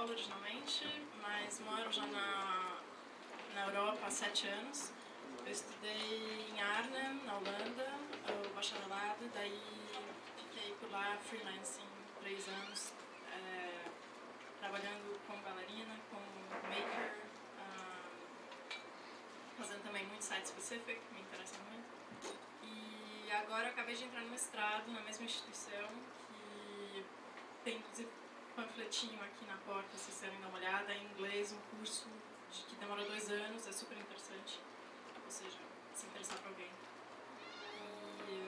Paulo originalmente, mas moro já na Europa há 7 anos. Eu estudei em Arnhem, na Holanda, o bacharelado, daí fiquei por lá freelancing 3 anos, trabalhando como bailarina, como maker, fazendo também muito site-specific, que me interessa muito. E agora eu acabei de entrar no mestrado na mesma instituição, que tem inclusive panfletinho aqui na porta, se vocês querem dar uma olhada, em inglês, um curso que demora 2 anos, é super interessante, ou seja, se interessar para alguém. E,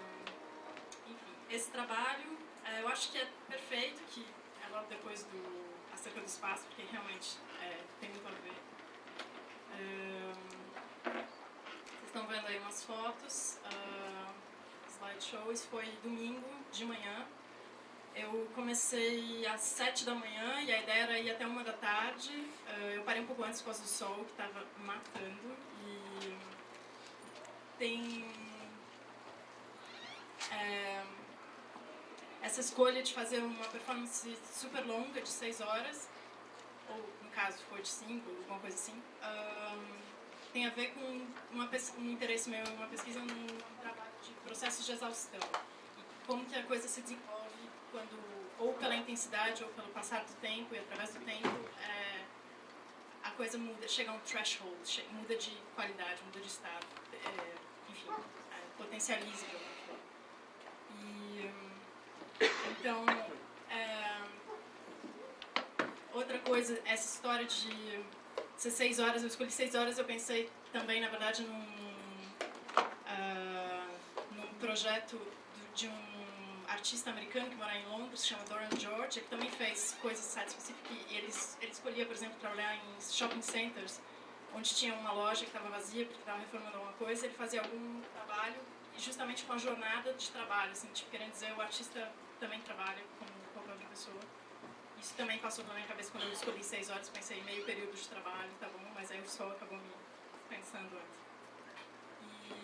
enfim, esse trabalho, eu acho que é perfeito, que é logo depois do acerca do espaço, porque realmente tem muito a ver. Vocês estão vendo aí umas fotos, slideshow. Isso foi domingo de manhã. Eu comecei às 7 da manhã e a ideia era ir até 1 da tarde. Eu parei um pouco antes por causa do sol, que estava matando. E tem essa escolha de fazer uma performance super longa, de 6 horas, ou no caso foi de 5, alguma coisa assim. Tem a ver com um interesse meu, uma pesquisa num trabalho de processos de exaustão. E como que a coisa se desenvolve quando, ou pela intensidade, ou pelo passar do tempo, e através do tempo, a coisa muda, chega a um threshold, muda de qualidade, muda de estado, enfim, potencializa. E, então, outra coisa, essa história de ser 6 horas, eu escolhi 6 horas, eu pensei também, na verdade, num projeto de um artista americano que mora em Londres, se chama Doran George, que também fez coisas site-specific, e ele escolhia, por exemplo, trabalhar em shopping centers, onde tinha uma loja que estava vazia porque estava reformando alguma coisa, ele fazia algum trabalho, e justamente com a jornada de trabalho, assim, tipo, querendo dizer, o artista também trabalha como qualquer outra pessoa. Isso também passou pela minha cabeça quando eu escolhi 6 horas, pensei meio período de trabalho, tá bom, mas aí o sol acabou me pensando antes.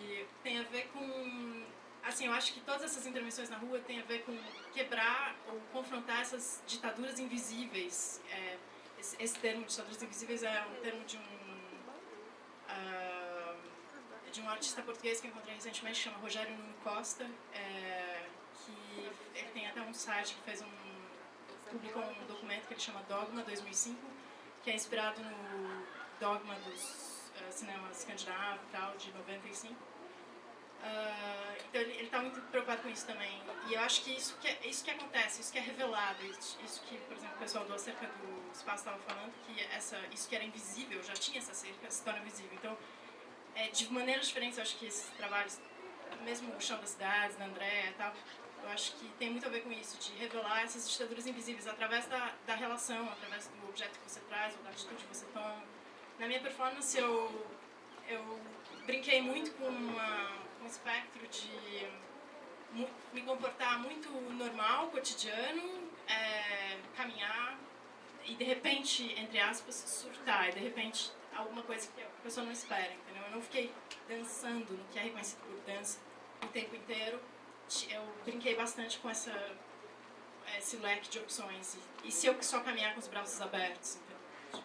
E tem a ver com, assim, eu acho que todas essas intervenções na rua tem a ver com quebrar ou confrontar essas ditaduras invisíveis. Esse termo, ditaduras invisíveis, é um termo de um artista português que eu encontrei recentemente, que chama Rogério Nuno Costa, que ele tem até um site que publicou um documento que ele chama Dogma 2005, que é inspirado no Dogma dos cinemas escandinavos e tal, de 95. Então ele está muito preocupado com isso também. E eu acho que isso que acontece, isso que é revelado, isso que, por exemplo, o pessoal do Acerca do Espaço estava falando, que isso que era invisível, já tinha essa cerca, se torna visível. Então, de maneiras diferentes, eu acho que esses trabalhos, mesmo o Chão das Cidades, da Andréa e tal, eu acho que tem muito a ver com isso, de revelar essas ditaduras invisíveis através da relação, através do objeto que você traz ou da atitude que você toma. Na minha performance, eu brinquei muito com um espectro de me comportar muito normal, cotidiano, caminhar e, de repente, entre aspas, surtar, e, de repente, alguma coisa que a pessoa não espera, entendeu? Eu não fiquei dançando no que é reconhecido por dança o tempo inteiro. Eu brinquei bastante com esse leque de opções. E se eu só caminhar com os braços abertos, entendeu?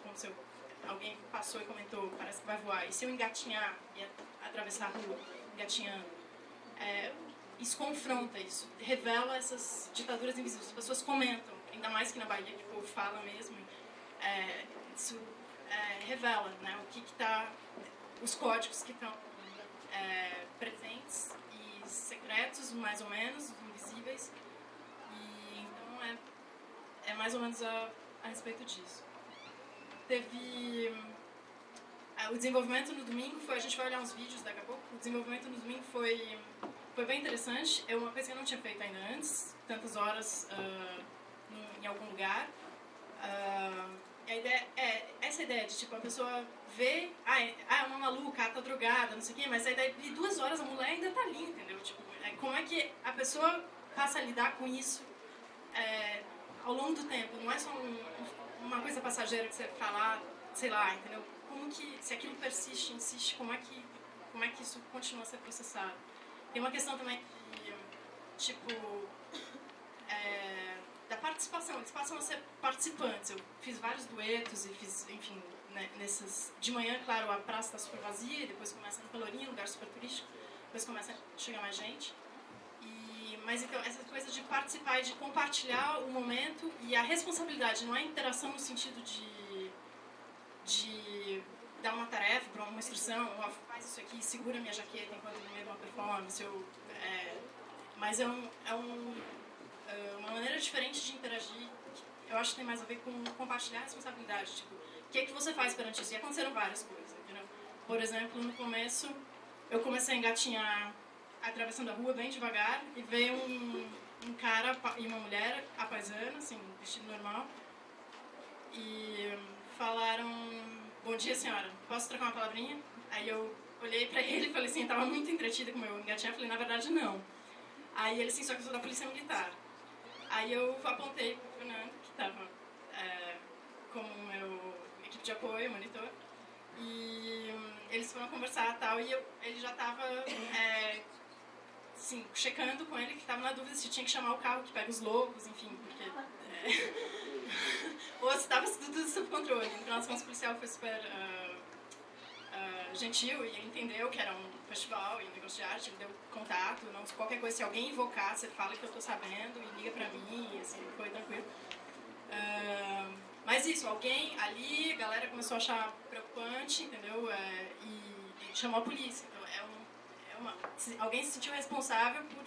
Como se alguém passou e comentou, parece que vai voar. E se eu engatinhar e atravessar a rua, engatinhando, isso confronta, isso revela essas ditaduras invisíveis. As pessoas comentam, ainda mais que na Bahia, que o povo fala mesmo. Isso revela, né, o que está, os códigos que estão presentes e secretos, mais ou menos, invisíveis. E então é mais ou menos a respeito disso. Teve o desenvolvimento no domingo a gente vai olhar uns vídeos daqui a pouco. O desenvolvimento no domingo foi bem interessante. É uma coisa que eu não tinha feito ainda antes, tantas horas em algum lugar. A ideia essa ideia de, tipo, a pessoa vê, é uma maluca, ela tá drogada, não sei o quê, mas a ideia de 2 horas a mulher ainda tá ali, entendeu? Tipo, como é que a pessoa passa a lidar com isso ao longo do tempo? Não é só uma coisa passageira que você fala, sei lá, entendeu? Como que, se aquilo persiste, insiste, como é que isso continua a ser processado? Tem uma questão também que, tipo, da participação, eles passam a ser participantes. Eu fiz vários duetos e fiz, enfim, né, de manhã, claro, a praça está super vazia, depois começa no Pelourinho, lugar super turístico, depois começa a chegar mais gente. Mas então, essa coisa de participar e de compartilhar o momento e a responsabilidade, não é interação no sentido de dar uma tarefa para uma instrução, ou faz isso aqui, segura minha jaqueta enquanto no meio de uma performance, mas é uma maneira diferente de interagir, que eu acho que tem mais a ver com compartilhar a responsabilidade, tipo, o que é que você faz perante isso? E aconteceram várias coisas, entendeu? Por exemplo, no começo, eu comecei a engatinhar atravessando a rua bem devagar e veio um cara e uma mulher, a paisana, assim, vestido normal, e falaram: bom dia, senhora, posso trocar uma palavrinha? Aí eu olhei pra ele e falei assim, estava muito entretida com o meu engatinhar, falei, na verdade, não. Aí ele assim, só que eu sou da polícia militar. Aí eu apontei pro Fernando, que estava como meu equipe de apoio, monitor, e eles foram conversar e tal, e ele já estava assim, checando com ele, que estava na dúvida se tinha que chamar o carro que pega os loucos, enfim, porque ou se estava tudo sob controle. No final das contas, o policial foi super gentil e ele entendeu que era um festival e um negócio de arte, ele deu contato, não, qualquer coisa, se alguém invocar, você fala que eu estou sabendo e liga pra mim, e assim, foi tranquilo. Mas isso, alguém ali, a galera começou a achar preocupante, entendeu? E chamou a polícia. Então, alguém se sentiu responsável por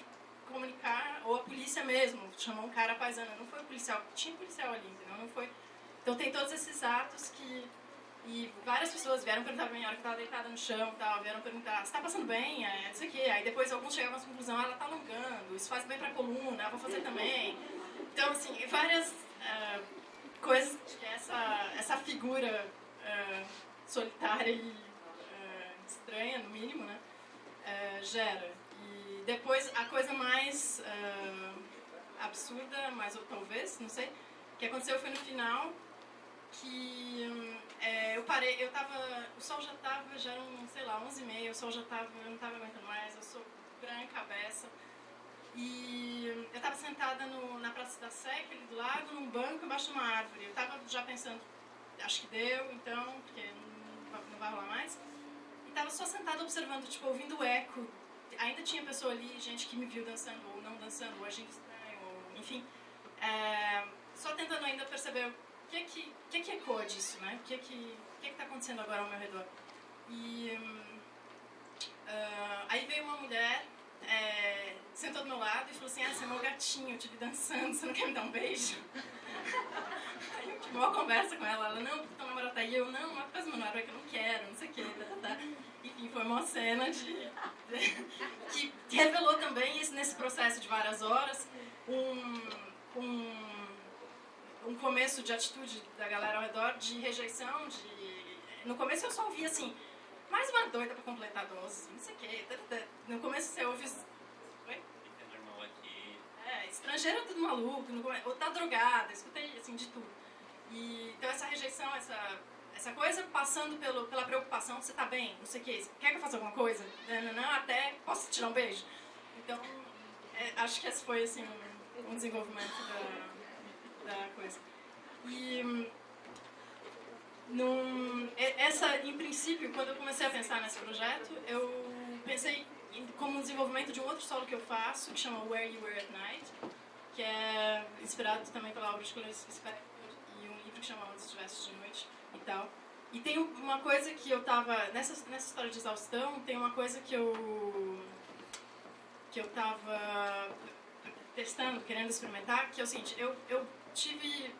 comunicar, ou a polícia mesmo, chamou um cara paisano, não foi o policial, tinha policial ali, entendeu? Não foi. Então tem todos esses atos que... E várias pessoas vieram perguntar pra mim, na hora que eu estava deitada no chão, tal, vieram perguntar, você tá passando bem? Não sei o quê. Aí depois alguns chegavam à conclusão, ela tá alongando, isso faz bem pra coluna, eu vou fazer também. Então, assim, várias coisas que essa figura solitária e estranha, no mínimo, né, gera. E depois, a coisa mais absurda, mais ou talvez, não sei, que aconteceu foi no final, que eu parei, o sol já eram, sei lá, 11h30, o sol já estava, eu não estava aguentando mais, eu sou branca, cabeça, e eu estava sentada na Praça da Sé, ali do lado, num banco, embaixo de uma árvore. Eu estava já pensando, acho que deu, então, porque não vai rolar mais. E estava só sentada observando, tipo, ouvindo o eco. Ainda tinha pessoa ali, gente que me viu dançando ou não dançando, ou agindo estranho, ou, enfim. Só tentando ainda perceber o que ecoa disso, né? O que está acontecendo agora ao meu redor. E aí veio uma mulher, sentou do meu lado e falou assim, você é meu gatinho, eu te vi dançando, você não quer me dar um beijo? Aí eu tive uma conversa com ela, não, porque teu namorado tá aí, eu, não, mas faz meu namorado é que eu não quero, não sei o que, tá. Enfim, foi uma cena que revelou também, nesse processo de várias horas, um começo de atitude da galera ao redor, de rejeição, no começo eu só ouvia assim, mais uma doida pra completar a dose, não sei o que, no começo você ouve... Oi? Estrangeiro é tudo maluco, ou tá drogada, escutei assim, de tudo. E, então essa rejeição, essa coisa passando pela preocupação, você tá bem, não sei o que, quer que eu faça alguma coisa? Não, até posso te dar um beijo? Então, acho que esse foi assim, um desenvolvimento da coisa. E em princípio, quando eu comecei a pensar nesse projeto, eu pensei como um desenvolvimento de um outro solo que eu faço, que chama Where You Were at Night, que é inspirado também pela obra de Clarice Lispector e um livro que chama Onde Estivesse de Noite e tal. E tem uma coisa que eu tava... Nessa história de exaustão, tem uma coisa que eu tava testando, querendo experimentar, que é o seguinte, eu tive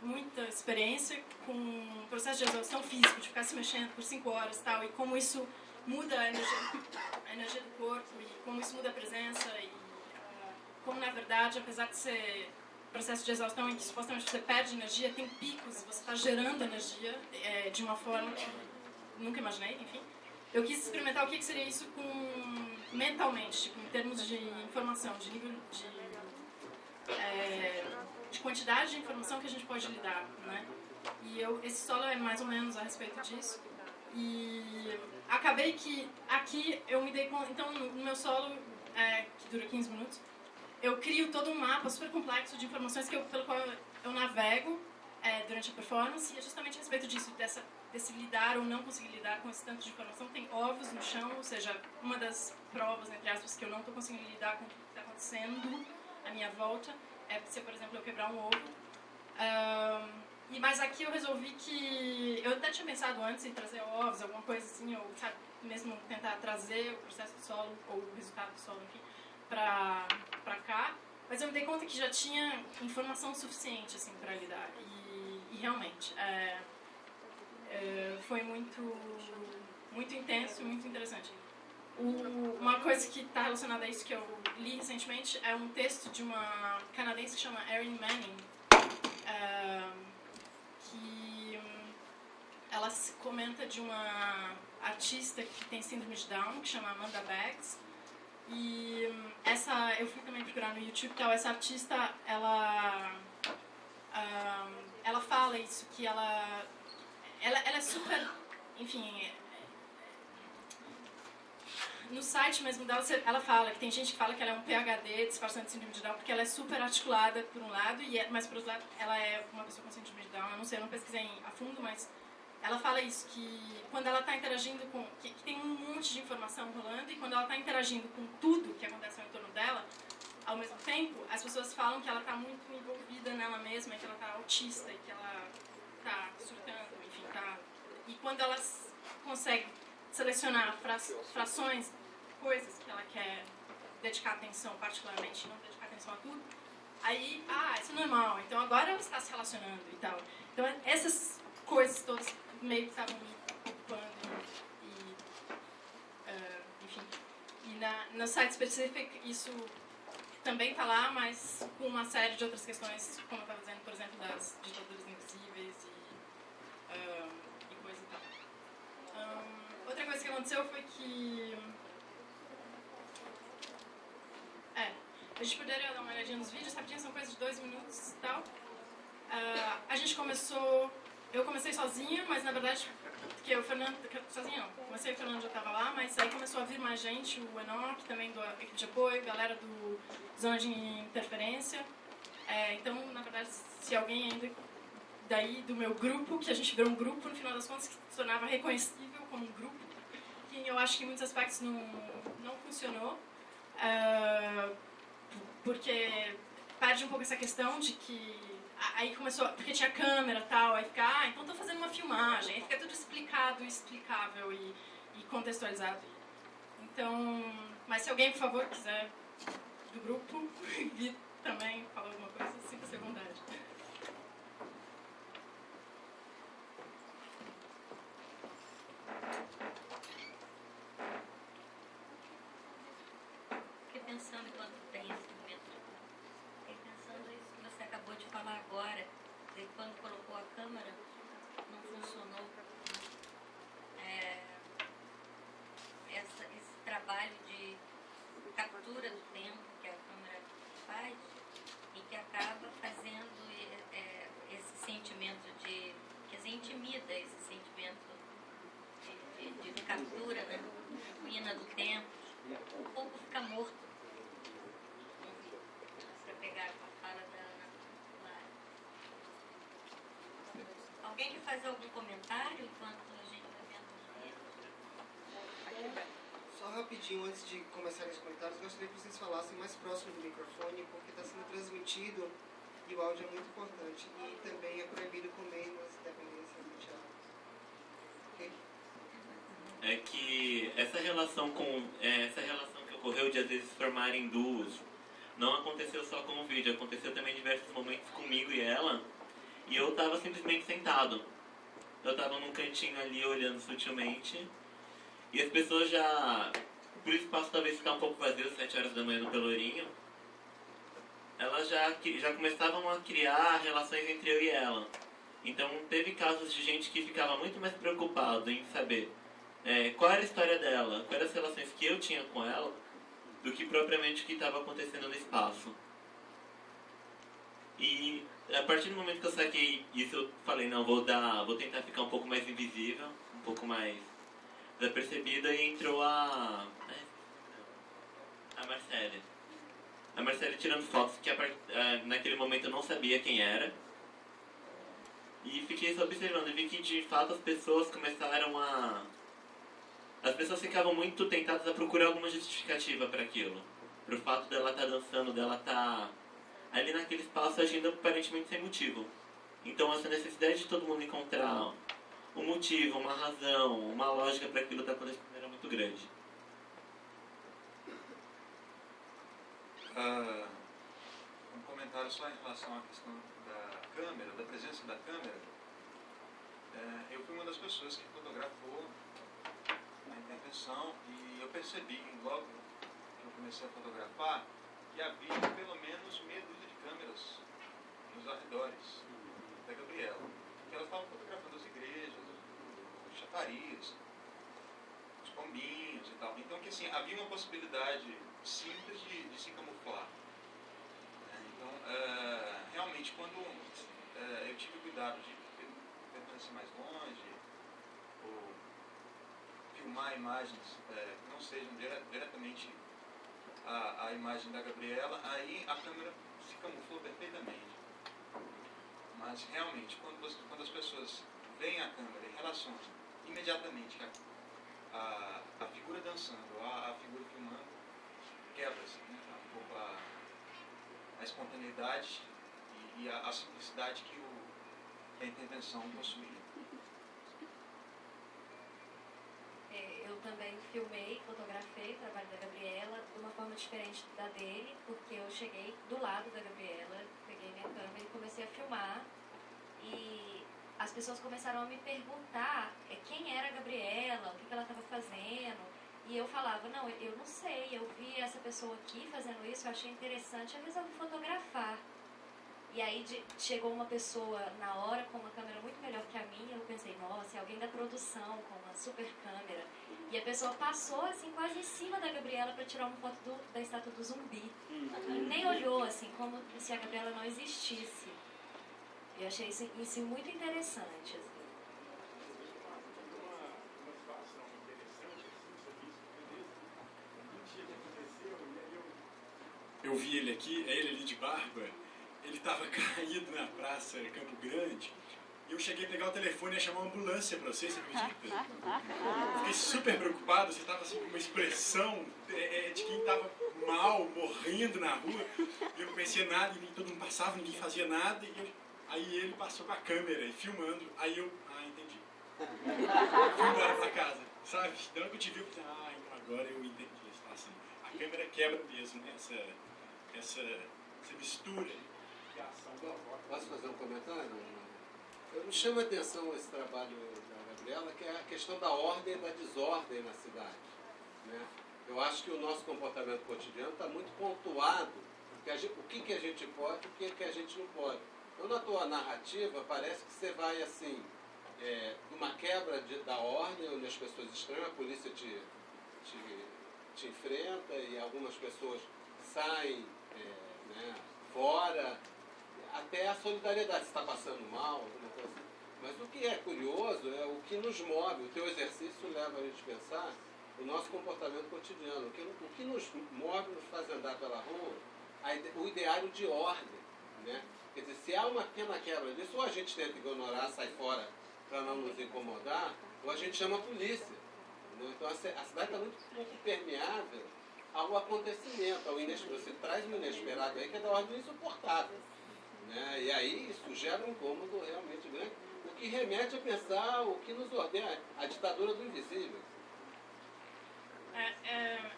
muita experiência com o processo de exaustão físico, de ficar se mexendo por 5 horas e tal, e como isso muda a energia do corpo, e como isso muda a presença, e como, na verdade, apesar de ser processo de exaustão em que supostamente você perde energia, tem picos, você está gerando energia de uma forma que nunca imaginei, enfim. Eu quis experimentar o que seria isso mentalmente, tipo, em termos de informação, de nível de quantidade de informação que a gente pode lidar, né? E esse solo é mais ou menos a respeito disso. E acabei que aqui eu me dei conta, então no meu solo, que dura 15 minutos, eu crio todo um mapa super complexo de informações pelo qual eu navego durante a performance, e é justamente a respeito disso, desse lidar ou não conseguir lidar com esse tanto de informação. Tem ovos no chão, ou seja, uma das provas, entre aspas, que eu não estou conseguindo lidar com o que está acontecendo à minha volta é se, por exemplo, eu quebrar um ovo. Mas aqui eu resolvi que... Eu até tinha pensado antes em trazer ovos, alguma coisa assim, ou sabe, mesmo tentar trazer o processo do solo, ou o resultado do solo, enfim, pra cá. Mas eu me dei conta que já tinha informação suficiente assim, para lidar. E realmente, foi muito intenso e muito interessante. Uma coisa que está relacionada a isso que eu li recentemente é um texto de uma canadense que chama Erin Manning, que ela comenta de uma artista que tem síndrome de Down, que chama Amanda Baggs. E eu fui também procurar no YouTube, tal, essa artista, ela fala isso, que ela é super, enfim, no site mesmo dela, ela fala que tem gente que fala que ela é um PhD disfarçando de síndrome de Down, porque ela é super articulada por um lado, mas por outro lado ela é uma pessoa com síndrome de Down. Eu não sei, eu não pesquisei a fundo, mas ela fala isso, que quando ela está interagindo com... Que tem um monte de informação rolando, e quando ela está interagindo com tudo que acontece ao entorno dela, ao mesmo tempo, as pessoas falam que ela está muito envolvida nela mesma, que ela está autista, e que ela está surtando, enfim, E quando ela consegue selecionar frações, coisas que ela quer dedicar atenção particularmente, não dedicar atenção a tudo, aí, isso é normal, então agora ela está se relacionando e tal. Então, essas coisas todas meio que estavam me ocupando enfim. E no Site Specific isso também está lá, mas com uma série de outras questões, como eu estava dizendo, por exemplo, das ditaduras invisíveis e coisa e tal. Outra coisa que aconteceu foi que... a gente poderia dar uma olhadinha nos vídeos, rapidinho, são coisas de 2 minutos e tal. A gente começou... Eu comecei sozinha, mas na verdade, porque o Fernando... Sozinha não, comecei, o Fernando já estava lá, mas aí começou a vir mais gente, o Enoch, também da equipe de apoio, galera do Zona de Interferência. Então, na verdade, se alguém ainda daí do meu grupo, que a gente virou um grupo, no final das contas, que se tornava reconhecível como um grupo, que eu acho que em muitos aspectos não funcionou, porque perde um pouco essa questão de que aí começou, porque tinha câmera e tal, aí fica, então estou fazendo uma filmagem, aí fica tudo explicado, explicável e contextualizado. Então, mas se alguém, por favor, quiser do grupo vir também falar alguma coisa, sinta-se à vontade. Fiquei pensando enquanto tem esse momento. Fiquei pensando isso que você acabou de falar agora, de quando colocou a câmera, não funcionou. Esse trabalho de captura do tempo que a câmera faz e que acaba fazendo esse sentimento de... quer dizer, intimida esse sentimento de captura, né? Ruína do tempo. O corpo fica morto. Para pegar a fala da Ana Lara. Alguém quer fazer algum comentário enquanto a gente vai vendo os vídeos? Só rapidinho, antes de começarem os comentários, gostaria que vocês falassem mais próximo do microfone, porque está sendo transmitido e o áudio é muito importante. E também é proibido comer nas dependências do teatro. Ok? É que essa relação que ocorreu de às vezes formarem duos não aconteceu só com o vídeo, aconteceu também em diversos momentos comigo e ela, e eu estava simplesmente sentado. Eu estava num cantinho ali olhando sutilmente, e as pessoas já, por o espaço talvez ficar um pouco vazio às 7 horas da manhã no Pelourinho, elas já começavam a criar relações entre eu e ela. Então teve casos de gente que ficava muito mais preocupado em saber qual era a história dela, quais eram as relações que eu tinha com ela, do que propriamente o que estava acontecendo no espaço. E a partir do momento que eu saquei isso, eu falei, não, vou tentar ficar um pouco mais invisível, um pouco mais desapercebida, e entrou a Marcélia. a Marcele tirando fotos que naquele momento eu não sabia quem era. E fiquei só observando e vi que de fato as pessoas começaram a... As pessoas ficavam muito tentadas a procurar alguma justificativa para aquilo. Pro fato dela estar dançando, dela estar ali naquele espaço agindo aparentemente sem motivo. Então essa necessidade de todo mundo encontrar um motivo, uma razão, uma lógica para aquilo estar acontecendo era muito grande. Um comentário só em relação à questão da câmera, da presença da câmera. Eu fui uma das pessoas que fotografou a intervenção e eu percebi logo que eu comecei a fotografar que havia pelo menos meia dúzia de câmeras nos arredores da Gabriela. Que elas estavam fotografando as igrejas, os chafariz, os pombinhos e tal. Então, que assim, havia uma possibilidade simples de se camuflar. Então, realmente, quando eu tive o cuidado de permanecer mais longe, ou filmar imagens que não sejam diretamente a imagem da Gabriela, aí a câmera se camuflou perfeitamente. Mas, realmente, quando as pessoas veem a câmera e relacionam imediatamente a figura dançando, a figura filmando, quebra-se, né? Um pouco a espontaneidade e a simplicidade que a intervenção possuía. Eu também filmei, fotografei o trabalho da Gabriela de uma forma diferente da dele, porque eu cheguei do lado da Gabriela, peguei minha câmera e comecei a filmar. E as pessoas começaram a me perguntar quem era a Gabriela, o que ela estava fazendo. E eu falava, não, eu não sei, eu vi essa pessoa aqui fazendo isso, eu achei interessante, eu resolvi fotografar. E aí chegou uma pessoa na hora com uma câmera muito melhor que a minha, eu pensei, nossa, é alguém da produção com uma super câmera. E a pessoa passou assim quase em cima da Gabriela para tirar uma foto da estátua do zumbi. E nem olhou assim, como se a Gabriela não existisse. Eu achei isso muito interessante. Assim. Eu vi ele aqui, é ele ali de barba, ele estava caído na praça Campo Grande, e eu cheguei a pegar o telefone e ia chamar uma ambulância para você acredita? Eu fiquei super preocupado, você estava assim com uma expressão de quem estava mal, morrendo na rua, e eu não conhecia nada, e todo mundo passava, ninguém fazia nada, aí ele passou com a câmera e filmando, aí eu, entendi. Fui embora pra casa, sabe? Então que eu te vi, eu pensei, então agora eu entendi a situação. A câmera quebra mesmo, né? Essa mistura de ação da foto. Posso fazer um comentário? Me chama a atenção esse trabalho da Gabriela, que é a questão da ordem e da desordem na cidade. Né? Eu acho que o nosso comportamento cotidiano está muito pontuado, o que a gente pode e o que a gente não pode. Então, na tua narrativa, parece que você vai assim, numa quebra da ordem, onde as pessoas estranham, a polícia te enfrenta e algumas pessoas saem fora, até a solidariedade, se está passando mal, alguma coisa assim. Mas o que é curioso é o que nos move, o teu exercício leva a gente a pensar o nosso comportamento cotidiano, o que nos move, nos faz andar pela rua, o ideário de ordem, né? Quer dizer, se há uma pequena quebra disso, ou a gente tenta ignorar, sai fora para não nos incomodar, ou a gente chama a polícia. Né? Então a cidade está muito pouco permeável ao acontecimento, ao inesperado. Você traz um inesperado aí que é da ordem insuportável. Né? E aí isso gera um incômodo realmente grande, o que remete a pensar o que nos ordena, a ditadura do invisível.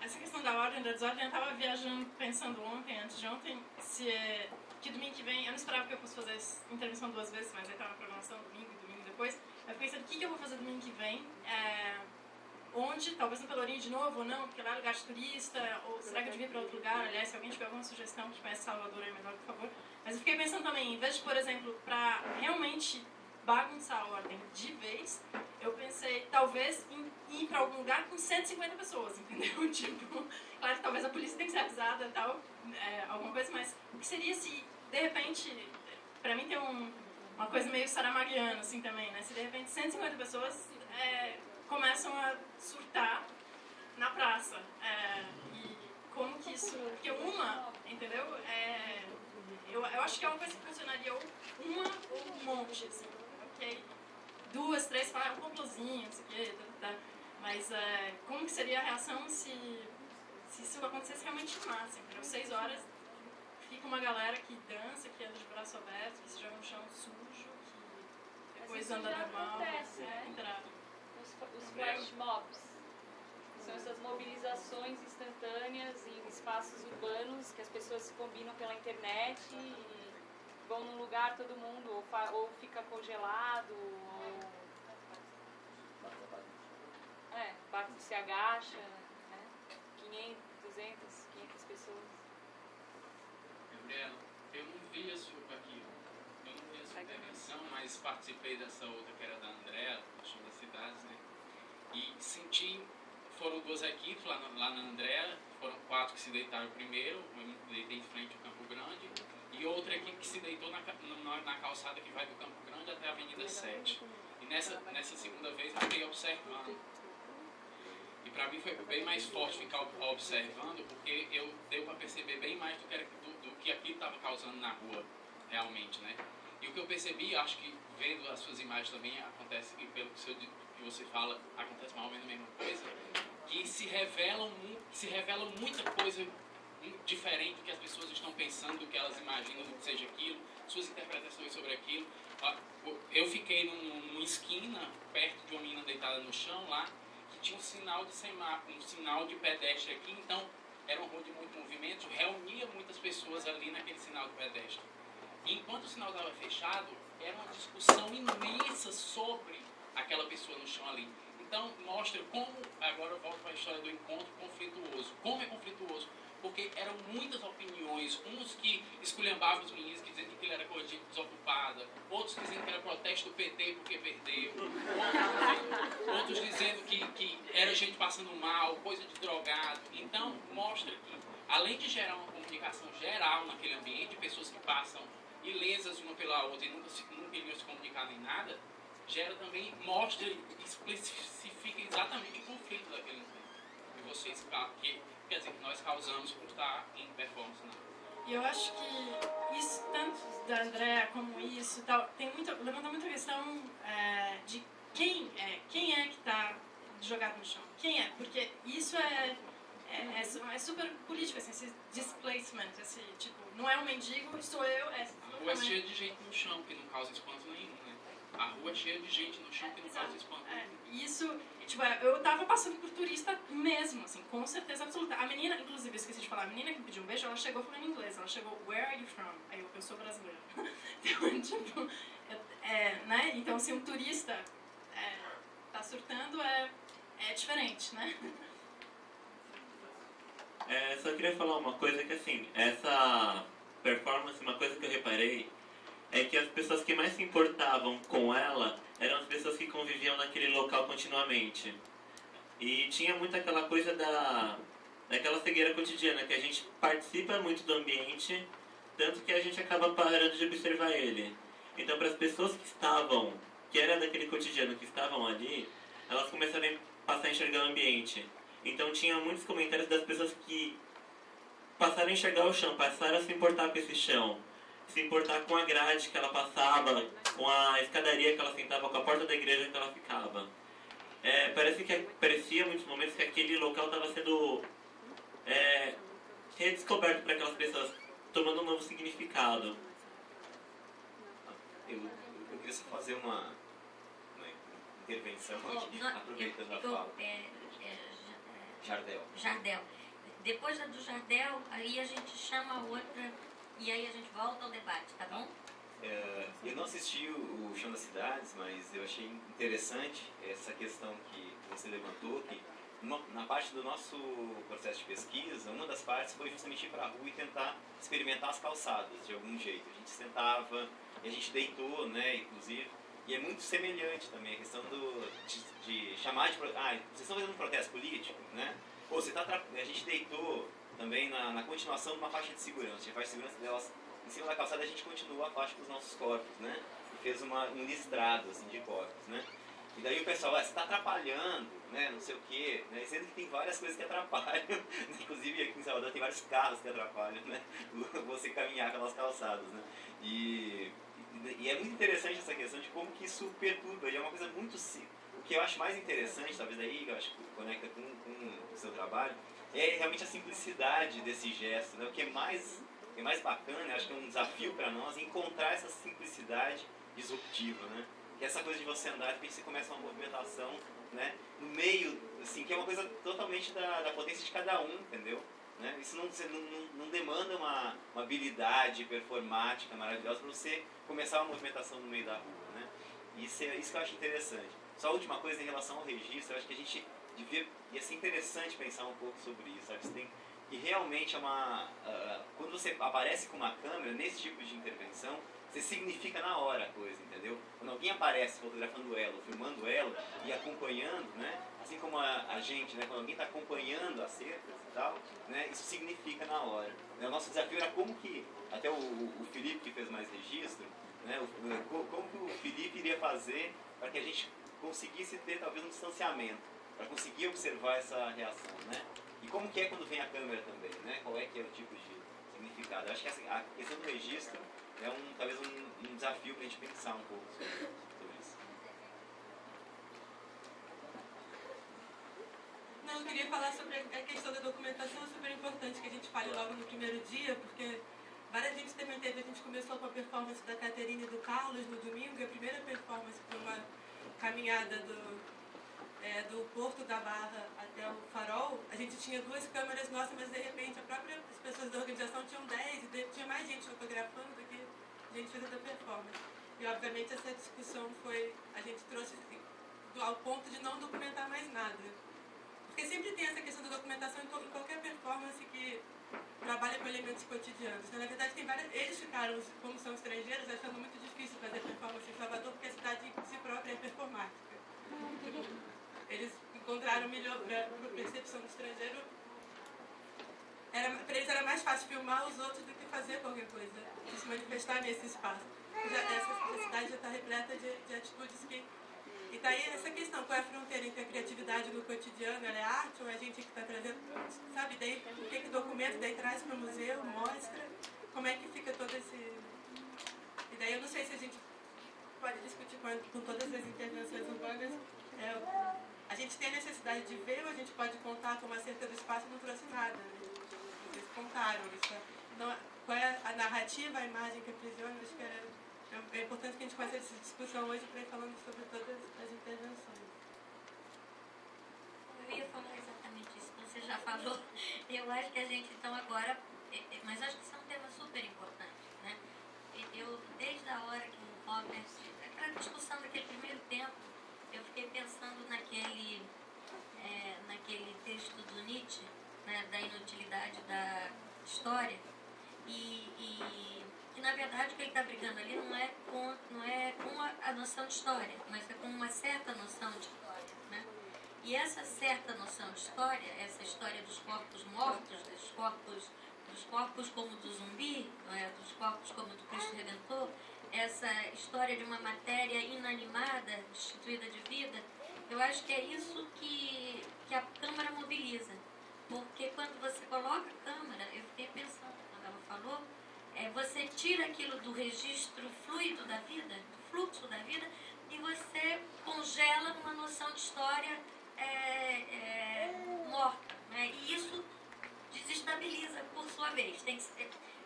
Essa questão da ordem, da desordem, eu estava viajando, pensando antes de ontem, que domingo que vem, eu não esperava que eu fosse fazer essa intervenção 2 vezes, mas aí estava na programação, domingo depois. Eu fiquei pensando, o que eu vou fazer domingo que vem? Onde? Talvez no Pelourinho de novo ou não, porque lá é lugar de turista, ou será que eu devia ir para outro lugar? Aliás, se alguém tiver alguma sugestão que conhece Salvador aí melhor, por favor. Mas eu fiquei pensando também, em vez de, por exemplo, para realmente bagunçar a ordem de vez, eu pensei, talvez, em ir para algum lugar com 150 pessoas, entendeu? Tipo, claro que talvez a polícia tenha que ser avisada e tal, alguma coisa, mas o que seria se, de repente, para mim tem uma coisa meio saramaguiana, assim, também, né? Se, de repente, 150 pessoas começam a surtar na praça, como que isso... Porque uma, entendeu? Eu acho que é uma coisa que funcionaria ou uma ou um monte, assim, ok? 2, 3, um complozinho, não sei o quê, mas como que seria a reação se isso acontecesse realmente em massa, entendeu? 6 horas, fica uma galera que dança, que anda de braço aberto, que se joga no chão sujo, que depois anda normal, acontece, né? interage. Os flash mobs. São essas mobilizações instantâneas em espaços urbanos que as pessoas se combinam pela internet e vão num lugar todo mundo, ou fica congelado, ou se agacha, né? 500 pessoas. Gabriela, eu não vi a sua intervenção, mas participei dessa outra que era da Andréa, do Show das Cidades, né? E senti, foram 2 equipes lá na Andréa, foram 4 que se deitaram primeiro, eu me deitei em frente ao Campo Grande, e outra equipe que se deitou na calçada que vai do Campo Grande até a Avenida 7. E nessa segunda vez eu fiquei observando. E para mim foi bem mais forte ficar observando, porque deu para perceber bem mais do que aquilo estava causando na rua, realmente, né? E o que eu percebi, acho que vendo as suas imagens também acontece, e pelo que você fala, acontece mais ou menos a mesma coisa, que se revela muita coisa diferente do que as pessoas estão pensando, do que elas imaginam do que seja aquilo, suas interpretações sobre aquilo. Eu fiquei numa esquina, perto de uma menina deitada no chão lá, que tinha um sinal de semáforo, um sinal de pedestre aqui, então era uma rua de muito movimento, reunia muitas pessoas ali naquele sinal de pedestre. E enquanto o sinal estava fechado, era uma discussão imensa sobre aquela pessoa no chão ali. Então mostra como, agora eu volto para a história do encontro conflituoso. Como é conflituoso? Porque eram muitas opiniões, uns que esculhambavam os meninos, que diziam que ele era coisa de desocupada, outros dizendo que era protesto do PT porque perdeu, outros dizendo que era gente passando mal, coisa de drogado. Então mostra que, além de gerar uma comunicação geral naquele ambiente, pessoas que passam ilesas uma pela outra e nunca iriam se comunicar nem nada, gera também, mostra e especifica exatamente o conflito daquele momento. E vocês, quer dizer, que nós causamos por estar em performance. Né? E eu acho que isso, tanto da Andréa como isso, tal, levanta muita questão de quem é que está jogado no chão. Quem é? Porque isso é super político, assim, esse displacement, esse tipo, não é um mendigo, sou eu, A rua é cheia de gente no chão, que não causa espanto nenhum, né? A rua é cheia de gente no chão que não causa espanto nenhum. Isso, tipo, eu tava passando por turista mesmo, assim, com certeza absoluta. A menina, inclusive, eu esqueci de falar, a menina que me pediu um beijo, ela chegou falando inglês, ela chegou, where are you from? Aí eu sou brasileira. Então, tipo, né? Então, se um turista tá surtando, é diferente, né? Só queria falar uma coisa que, assim, essa performance, uma coisa que eu reparei é que as pessoas que mais se importavam com ela eram as pessoas que conviviam naquele local continuamente. E tinha muito aquela coisa daquela cegueira cotidiana, que a gente participa muito do ambiente, tanto que a gente acaba parando de observar ele. Então, para as pessoas que eram daquele cotidiano, que estavam ali, elas começaram a passar a enxergar o ambiente. Então tinha muitos comentários das pessoas que passaram a enxergar o chão, passaram a se importar com esse chão, se importar com a grade que ela passava, com a escadaria que ela sentava, com a porta da igreja que ela ficava. Parecia em muitos momentos que aquele local estava sendo redescoberto para aquelas pessoas, tomando um novo significado. Eu queria só fazer uma intervenção aqui, aproveitando a fala. Jardel. Depois da do Jardel, aí a gente chama a outra e aí a gente volta ao debate, tá bom? Eu não assisti o Chão das Cidades, mas eu achei interessante essa questão que você levantou, que na parte do nosso processo de pesquisa, uma das partes foi justamente ir para a rua e tentar experimentar as calçadas de algum jeito. A gente sentava e a gente deitou, né, inclusive, e é muito semelhante também a questão de chamar de... vocês estão fazendo um protesto político, né? Ou a gente deitou também na continuação de uma faixa de segurança. A faixa de segurança delas, em cima da calçada, a gente continuou a faixa com os nossos corpos, né? E fez um listrado assim, de corpos, né? E daí o pessoal, você está atrapalhando, né, não sei o quê, né, sendo que tem várias coisas que atrapalham, inclusive aqui em Salvador tem vários carros que atrapalham, né, você caminhar pelas calçadas, né, e é muito interessante essa questão de como que isso perturba, e é uma coisa muito simples. O que eu acho mais interessante, talvez daí, que eu acho que conecta com o seu trabalho, é realmente a simplicidade desse gesto, né, o que é mais bacana, eu acho que é um desafio para nós, encontrar essa simplicidade disruptiva, né, que é essa coisa de você andar, de repente você começa uma movimentação, né, no meio, assim, que é uma coisa totalmente da potência de cada um, entendeu? Né? Isso não demanda uma habilidade performática maravilhosa para você começar uma movimentação no meio da rua, né? Isso que eu acho interessante. Só a última coisa em relação ao registro, eu acho que a gente ia ser interessante pensar um pouco sobre isso, sabe? Você tem que realmente quando você aparece com uma câmera, nesse tipo de intervenção, você significa na hora a coisa, entendeu? Quando alguém aparece fotografando ela, ou filmando ela e acompanhando, né? Assim como a gente, né? Quando alguém está acompanhando as cercas e tal, né? Isso significa na hora. Né? O nosso desafio era como que, até o Felipe que fez mais registro, né? Como que o Felipe iria fazer para que a gente conseguisse ter talvez um distanciamento, para conseguir observar essa reação, né? E como que é quando vem a câmera também, né? Qual é que é o tipo de significado? Eu acho que a questão do registro é talvez um desafio para a gente pensar um pouco sobre isso. Não, eu queria falar sobre a questão da documentação, é super importante que a gente fale logo no primeiro dia, porque várias vezes também teve, a gente começou com a performance da Caterina e do Carlos no domingo, e a primeira performance foi uma caminhada do Porto da Barra até o Farol. A gente tinha 2 câmeras nossas, mas de repente as pessoas da organização tinham 10 e tinha mais gente fotografando do que a gente fez a performance. E obviamente essa discussão a gente trouxe assim, ao ponto de não documentar mais nada. Porque sempre tem essa questão da documentação em qualquer performance que trabalha com elementos cotidianos. Então, na verdade, eles ficaram, como são estrangeiros, achando muito difícil fazer performance em Salvador, porque a cidade em si própria é performática. Eles encontraram melhor, para a percepção do estrangeiro, para eles era mais fácil filmar os outros do que fazer qualquer coisa, de se manifestar nesse espaço. Essa cidade já está repleta de atitudes que... E tá aí essa questão, qual é a fronteira entre a criatividade no cotidiano, ela é arte ou é a gente que está trazendo, sabe, daí o que documenta, daí traz para o museu, mostra, como é que fica todo esse... E daí eu não sei se a gente pode discutir com todas as intervenções urbanas, a gente tem a necessidade de ver ou a gente pode contar como a cerca do espaço não trouxe nada, né? Vocês contaram isso. Então, qual é a narrativa, a imagem que aprisiona, acho que é importante que a gente faça essa discussão hoje para ir falando sobre todas as intervenções. Eu ia falar exatamente isso que você já falou. Eu acho que a gente então agora, mas acho que isso é um tema super importante, né? Eu, desde a hora que o Robert, aquela discussão daquele primeiro tempo, eu fiquei pensando naquele texto do Nietzsche, né, da inutilidade da história, e na verdade o que ele está brigando ali não é com a noção de história, mas é com uma certa noção de história, né? E essa certa noção de história, essa história dos corpos mortos, dos corpos como do zumbi, não é? Dos corpos como do Cristo Redentor, essa história de uma matéria inanimada, destituída de vida, eu acho que é isso que a câmara mobiliza. Porque quando você coloca a câmera, eu fiquei pensando, quando ela falou, você tira aquilo do registro fluido da vida, do fluxo da vida, e você congela numa noção de história morta, né? E isso desestabiliza por sua vez.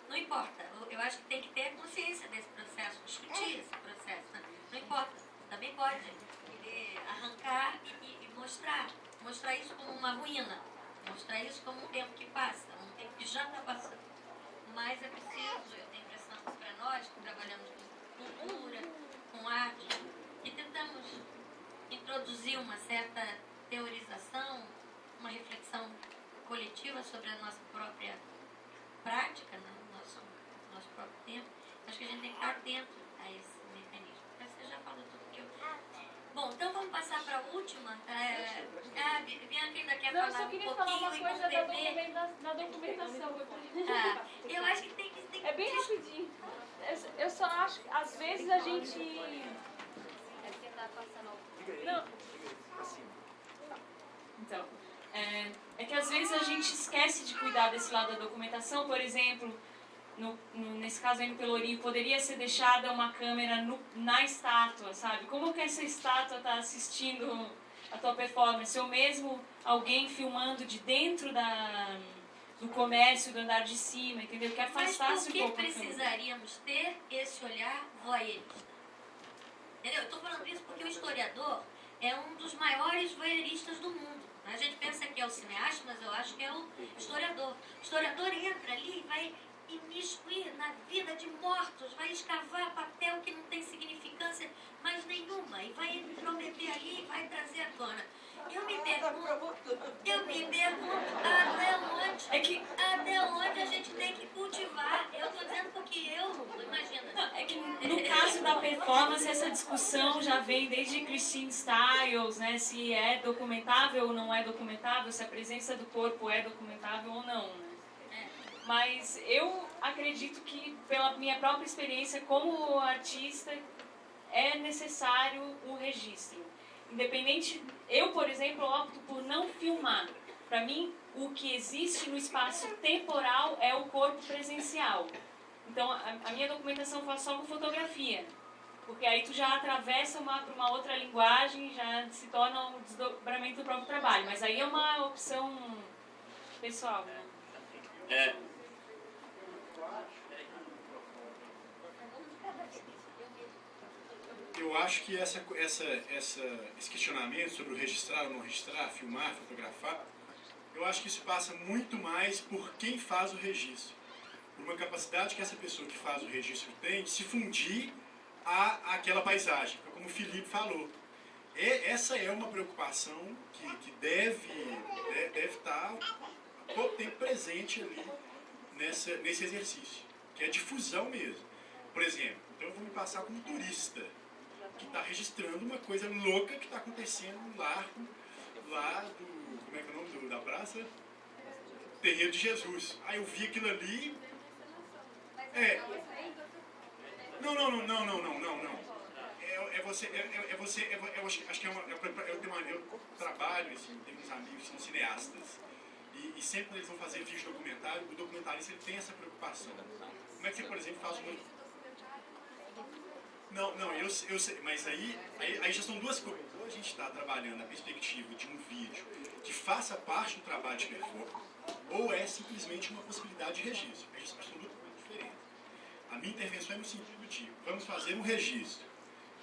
Não importa, eu acho que tem que ter consciência desse processo, discutir esse processo, né? Não importa, também pode arrancar e mostrar isso como uma ruína, mostrar isso como um tempo que passa, um tempo que já está passando. Mas é preciso, eu tenho a impressão que para nós que trabalhamos com cultura, com arte, que tentamos introduzir uma certa teorização, uma reflexão coletiva sobre a nossa própria prática, né? Nosso próprio tempo, acho que a gente tem que estar atento a esse mecanismo. Você já falou tudo que eu... Bom, então vamos passar para a última. Bianca ainda quer falar um pouquinho. Eu só queria falar uma coisa da documentação. Eu acho que tem que... É bem rapidinho. Eu só acho que às vezes a gente... Não, gente esquece de cuidar desse lado da documentação. Por exemplo, nesse caso aí no Pelourinho, poderia ser deixada uma câmera na estátua, sabe? Como que essa estátua está assistindo a tua performance? Ou mesmo alguém filmando de dentro do comércio, do andar de cima, entendeu? Que afastasse um pouco. Mas por que precisaríamos ter esse olhar voyeurista? Entendeu? Eu estou falando isso porque o historiador é um dos maiores voyeuristas do mundo. A gente pensa que é o cineasta, mas eu acho que é o historiador. O historiador entra ali e vai imiscuir na vida de mortos, vai escavar papel que não tem significância mais nenhuma e vai intrometer ali e vai trazer à tona. Eu me pergunto até onde a gente tem que cultivar. Eu estou dizendo porque imagina. Não, é que no caso da performance, essa discussão já vem desde Christine Stiles, né? Se é documentável ou não é documentável, se a presença do corpo é documentável ou não, né? Mas eu acredito que, pela minha própria experiência como artista, é necessário o registro. Independente, eu, por exemplo, opto por não filmar. Para mim, o que existe no espaço temporal é o corpo presencial. Então, a minha documentação eu faço só com fotografia. Porque aí tu já atravessa para uma outra linguagem, já se torna um desdobramento do próprio trabalho. Mas aí é uma opção pessoal, né? Eu acho que esse questionamento sobre o registrar ou não registrar, filmar, fotografar, eu acho que isso passa muito mais por quem faz o registro. Por uma capacidade que essa pessoa que faz o registro tem de se fundir àquela paisagem, como o Felipe falou. Essa é uma preocupação que deve estar todo tempo presente ali nesse exercício, que é difusão mesmo. Por exemplo, então eu vou me passar como turista, que está registrando uma coisa louca que está acontecendo no largo lá do... Como é que é o nome da praça? Terreiro de Jesus. Aí eu vi aquilo ali... Não. Eu acho que eu trabalho, assim, tenho uns amigos que são cineastas. E sempre quando eles vão fazer vídeo documentário, o documentarista ele tem essa preocupação. Como é que você, por exemplo, faz uma... Não, eu sei, mas aí já são duas coisas. Ou a gente está trabalhando na perspectiva de um vídeo que faça parte do trabalho de performance, ou é simplesmente uma possibilidade de registro. É absolutamente diferente. A minha intervenção é no sentido de, vamos fazer um registro.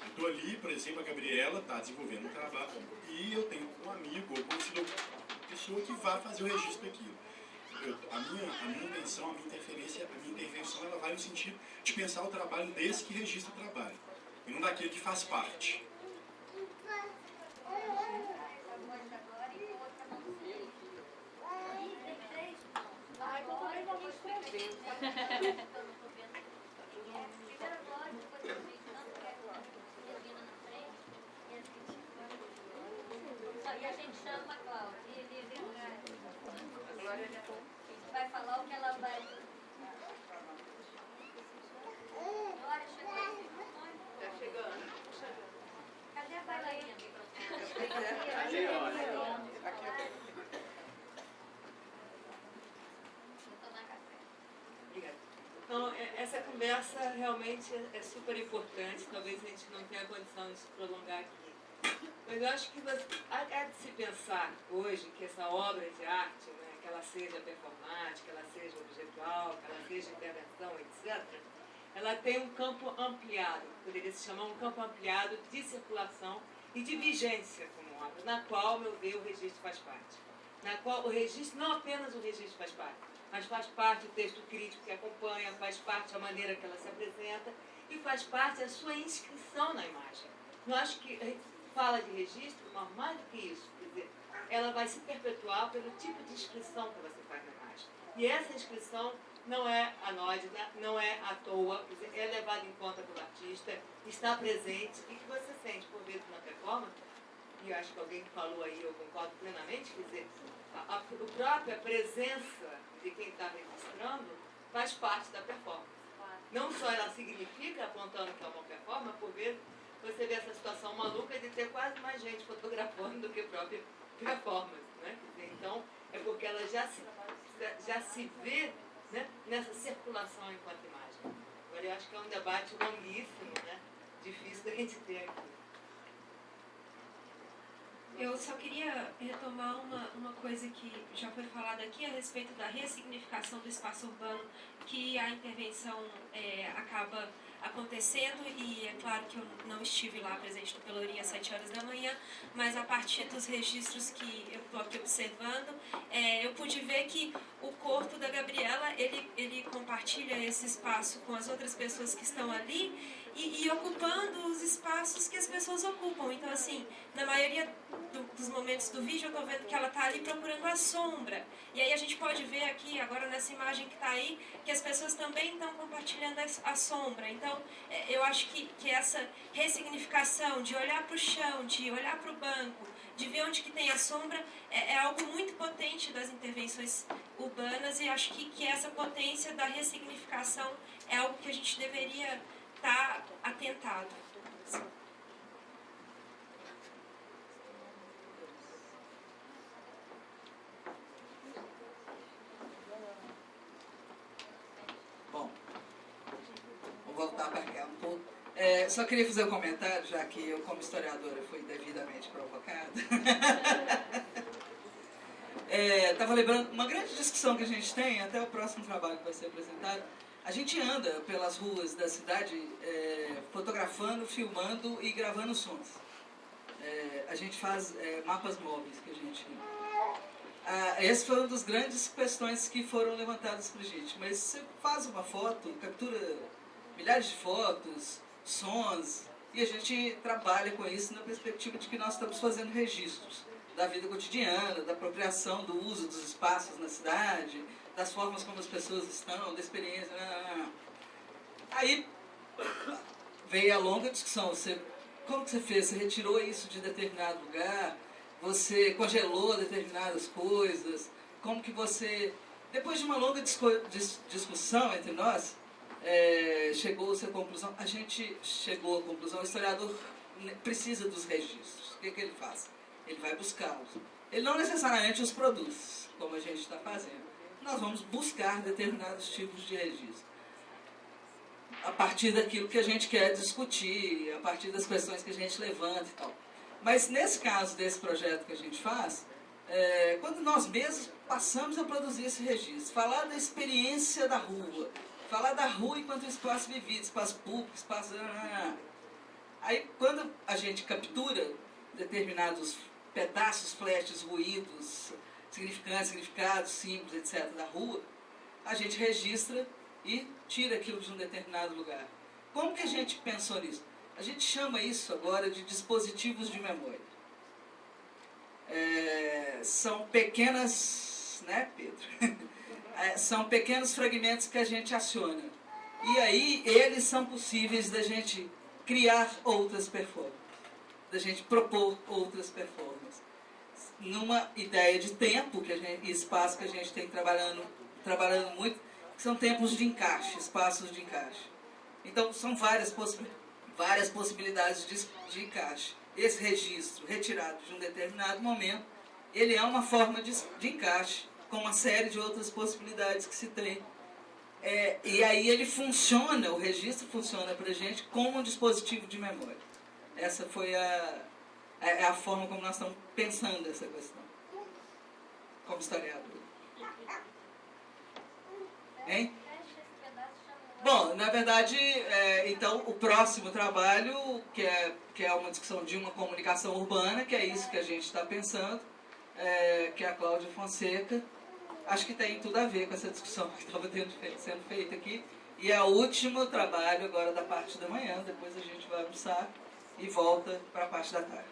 Eu estou ali, por exemplo, a Gabriela está desenvolvendo um trabalho e eu tenho um amigo ou conhecido uma pessoa que vai fazer o registro daquilo. A minha intenção, a minha intervenção, ela vai no sentido de pensar o trabalho desse que registra o trabalho, e não daquele que faz parte. E a gente chama a Cláudia. Vai falar o que ela vai. Glória, chegou. Tá chegando. Cadê a bailarina? Então, essa conversa realmente é super importante. Talvez a gente não tenha condição de se prolongar aqui. Mas eu acho que há de se pensar hoje que essa obra de arte, né, que ela seja performática, que ela seja objetual, que ela seja intervenção, etc., ela tem um campo ampliado, poderia se chamar um campo ampliado de circulação e de vigência como obra, na qual, ao meu ver, o registro faz parte. Na qual o registro, não apenas o registro faz parte, mas faz parte o texto crítico que acompanha, faz parte a maneira que ela se apresenta e faz parte a sua inscrição na imagem. Eu acho que a gente fala de registro, mas mais do que isso, quer dizer, ela vai se perpetuar pelo tipo de inscrição que você faz na imagem. E essa inscrição não é anódina, não é à toa, quer dizer, é levada em conta pelo artista, está presente e que você sente por vezes na performance, e eu acho que alguém que falou aí, eu concordo plenamente, quer dizer, a própria presença de quem está registrando faz parte da performance. Não só ela significa, apontando que é uma performance, por vezes você vê essa situação maluca de ter quase mais gente fotografando do que a própria performance, né? Então, é porque ela já se já se vê, né, nessa circulação enquanto imagem. Agora, eu acho que é um debate longuíssimo, né, difícil da gente ter aqui. Eu só queria retomar uma coisa que já foi falada aqui a respeito da ressignificação do espaço urbano, que a intervenção acaba acontecendo, e é claro que eu não estive lá presente no Pelourinho às 7 horas da manhã, mas a partir dos registros que eu estou aqui observando, eu pude ver que o corpo da Gabriela, ele compartilha esse espaço com as outras pessoas que estão ali e ocupando os espaços que as pessoas ocupam. Então, assim, na maioria dos momentos do vídeo eu estou vendo que ela está ali procurando a sombra. E aí a gente pode ver aqui, agora nessa imagem que está aí, que as pessoas também estão compartilhando a sombra. Então, eu acho que essa ressignificação de olhar para o chão, de olhar para o banco, de ver onde que tem a sombra, é algo muito potente das intervenções urbanas, e acho que essa potência da ressignificação é algo que a gente deveria estar atentado. Bom, vou voltar para cá um pouco. Só queria fazer um comentário, já que eu, como historiadora, fui devidamente provocada. Estava lembrando uma grande discussão que a gente tem, até o próximo trabalho que vai ser apresentado. A gente anda pelas ruas da cidade fotografando, filmando e gravando sons. A gente faz mapas móveis que a gente... essa foi uma das grandes questões que foram levantadas para a gente. Mas você faz uma foto, captura milhares de fotos, sons, e a gente trabalha com isso na perspectiva de que nós estamos fazendo registros da vida cotidiana, da apropriação do uso dos espaços na cidade, das formas como as pessoas estão, da experiência. Aí veio a longa discussão. Como que você fez? Você retirou isso de determinado lugar? Você congelou determinadas coisas? Como que você... Depois de uma longa discussão entre nós, chegou-se à conclusão... A gente chegou à conclusão, o historiador precisa dos registros. O que ele faz? Ele vai buscá-los. Ele não necessariamente os produz, como a gente está fazendo. Nós vamos buscar determinados tipos de registro. A partir daquilo que a gente quer discutir, a partir das questões que a gente levanta e tal. Mas nesse caso desse projeto que a gente faz, quando nós mesmos passamos a produzir esse registro, falar da experiência da rua, falar da rua enquanto espaço vivido, espaço público, espaço... Aí quando a gente captura determinados pedaços, flashes, ruídos, significados, símbolos, etc., da rua, a gente registra e tira aquilo de um determinado lugar. Como que a gente pensou nisso? A gente chama isso agora de dispositivos de memória. São pequenas, né, Pedro? São pequenos fragmentos que a gente aciona. E aí eles são possíveis da gente criar outras performances, da gente propor outras performances. Numa ideia de tempo e espaço que a gente tem trabalhando muito, que são tempos de encaixe, espaços de encaixe. Então, são várias possibilidades de encaixe. Esse registro retirado de um determinado momento, ele é uma forma de encaixe, com uma série de outras possibilidades que se tem. E aí ele funciona, o registro funciona para a gente como um dispositivo de memória. Essa foi a forma como nós estamos pensando essa questão, como historiador. Hein? Bom, na verdade, então, o próximo trabalho, que é uma discussão de uma comunicação urbana, que é isso que a gente está pensando, que é a Cláudia Fonseca, acho que tem tudo a ver com essa discussão que estava sendo feita aqui, e é o último trabalho agora da parte da manhã, depois a gente vai almoçar e volta para a parte da tarde.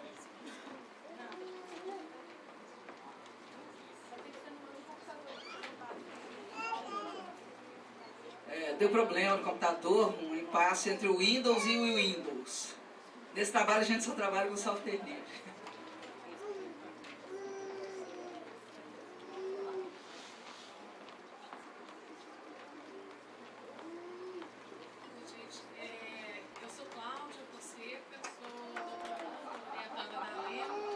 Deu problema no computador, um impasse entre o Windows e o Windows. Nesse trabalho a gente só trabalha com software livre. Eu sou Cláudia Fonseca, sou doutoranda orientada da ALEM.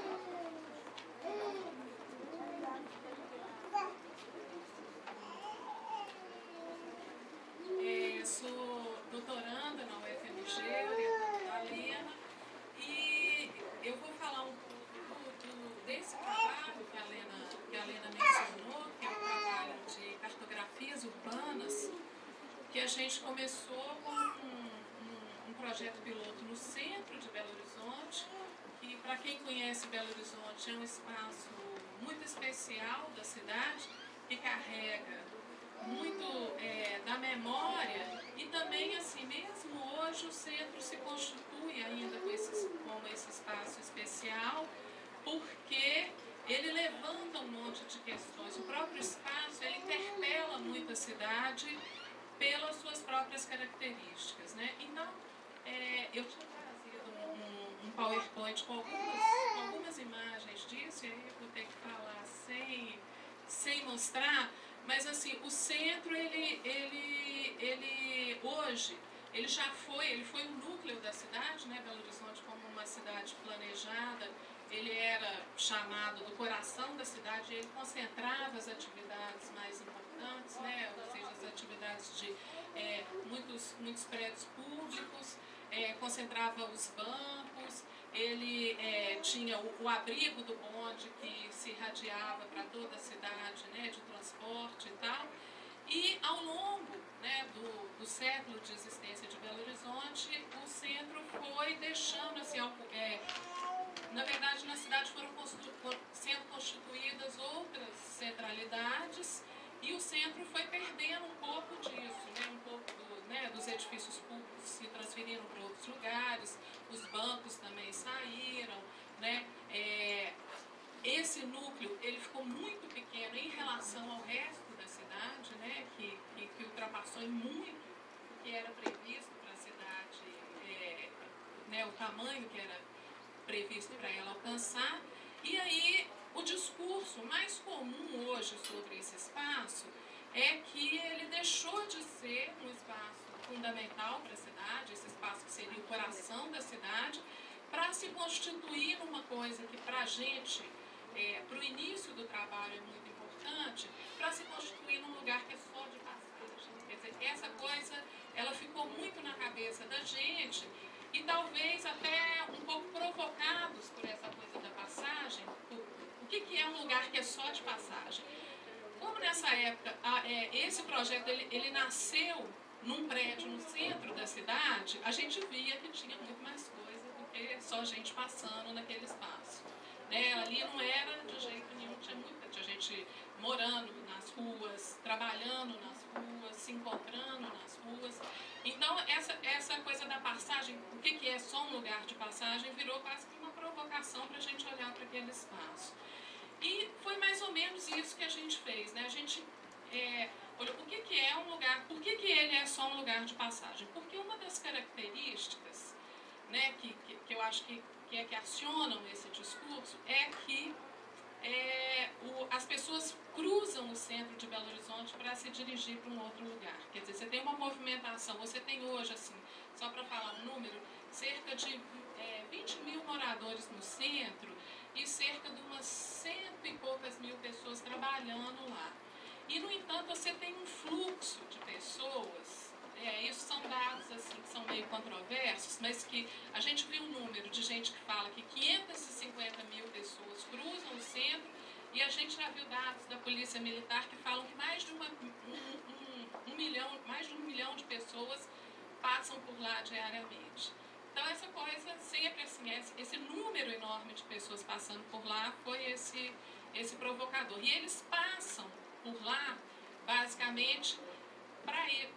gente começou com um projeto piloto no centro de Belo Horizonte, que, para quem conhece Belo Horizonte, é um espaço muito especial da cidade, que carrega muito da memória, e também, assim, mesmo hoje o centro se constitui ainda como esse espaço especial, porque ele levanta um monte de questões. O próprio espaço, ele interpela muito a cidade pelas suas próprias características, né? Então, eu tinha trazido um PowerPoint com algumas imagens disso, e aí eu vou ter que falar sem mostrar, mas assim, o centro, ele hoje, ele foi o núcleo da cidade, né? Belo Horizonte, como uma cidade planejada, ele era chamado do coração da cidade, ele concentrava as atividades mais importantes, né? Ou seja, as atividades de muitos prédios públicos, concentrava os bancos, ele tinha o abrigo do bonde que se irradiava para toda a cidade, né, de transporte e tal. E ao longo, né, do século de existência de Belo Horizonte, o centro foi deixando, assim, na verdade, na cidade foram sendo constituídas outras centralidades, e o centro foi perdendo um pouco disso, né, um pouco dos edifícios públicos se transferiram para outros lugares, os bancos também saíram, né, esse núcleo, ele ficou muito pequeno em relação ao resto da cidade, né, que ultrapassou em muito o que era previsto para a cidade, né, o tamanho que era previsto para ela alcançar. E aí o discurso mais comum hoje sobre esse espaço é que ele deixou de ser um espaço fundamental para a cidade, esse espaço que seria o coração da cidade, para se constituir numa coisa que para a gente, para o início do trabalho é muito importante, para se constituir num lugar que é só de passagem. Quer dizer, essa coisa, ela ficou muito na cabeça da gente, e talvez até um pouco provocados por essa coisa da passagem. O que é um lugar que é só de passagem? Como nessa época, esse projeto ele nasceu num prédio no centro da cidade, a gente via que tinha muito mais coisa do que só gente passando naquele espaço, né? Ali não era de jeito nenhum, tinha gente morando nas ruas, trabalhando nas ruas, se encontrando nas ruas. Então, essa coisa da passagem, o que é só um lugar de passagem, virou quase que uma provocação para a gente olhar para aquele espaço. E foi mais ou menos isso que a gente fez, né? A gente olhou o que é um lugar, por que ele é só um lugar de passagem? Porque uma das características, né, que eu acho que acionam esse discurso é que as pessoas cruzam o centro de Belo Horizonte para se dirigir para um outro lugar. Quer dizer, você tem uma movimentação, você tem hoje, assim, só para falar um número, cerca de 20 mil moradores no centro e cerca de umas 100 e poucas mil pessoas trabalhando lá. E, no entanto, você tem um fluxo de pessoas, isso são dados assim, que são meio controversos, mas que a gente viu um número de gente que fala que 550 mil pessoas cruzam o centro, e a gente já viu dados da Polícia Militar que falam que mais de um milhão de pessoas passam por lá diariamente. Então, essa coisa sempre assim, esse número enorme de pessoas passando por lá foi esse provocador. E eles passam por lá, basicamente, para ir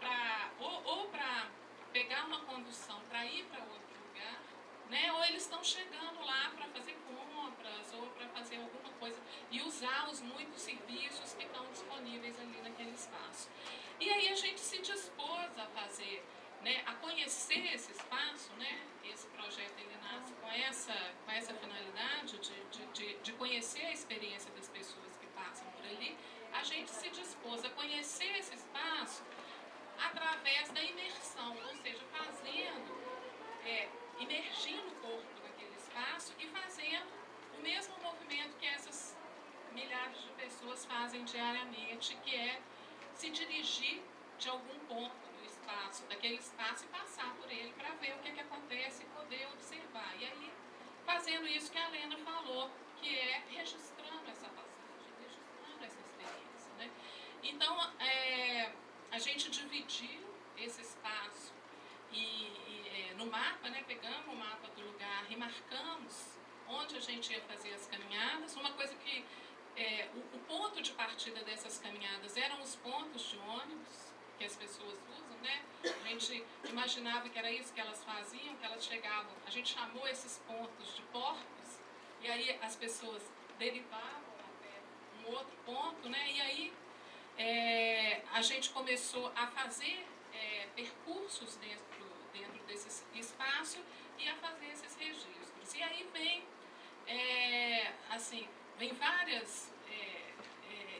ou para pegar uma condução para ir para outro lugar, né? Ou eles estão chegando lá para fazer compras ou para fazer alguma coisa e usar os muitos serviços que estão disponíveis ali naquele espaço. E aí a gente se dispôs a fazer, né, a conhecer esse espaço, né? Esse projeto ele nasce com essa finalidade de conhecer a experiência das pessoas que passam por ali. A gente se dispôs a conhecer esse espaço através da imersão, ou seja, imergindo o corpo naquele espaço e fazendo o mesmo movimento que essas milhares de pessoas fazem diariamente, que é se dirigir de algum ponto do espaço, daquele espaço, e passar por ele para ver o que acontece e poder observar. E aí, fazendo isso que a Lena falou, que é registrando essa passagem, registrando essa experiência, né? Então, a gente dividiu esse espaço no mapa, né, pegamos o mapa do lugar e marcamos onde a gente ia fazer as caminhadas. Uma coisa que o ponto de partida dessas caminhadas eram os pontos de ônibus que as pessoas usam, né? A gente imaginava que era isso que elas faziam, que elas chegavam, a gente chamou esses pontos de portos, e aí as pessoas derivavam até um outro ponto, né? E aí a gente começou a fazer percursos dentro desse espaço e a fazer esses registros. E aí vem várias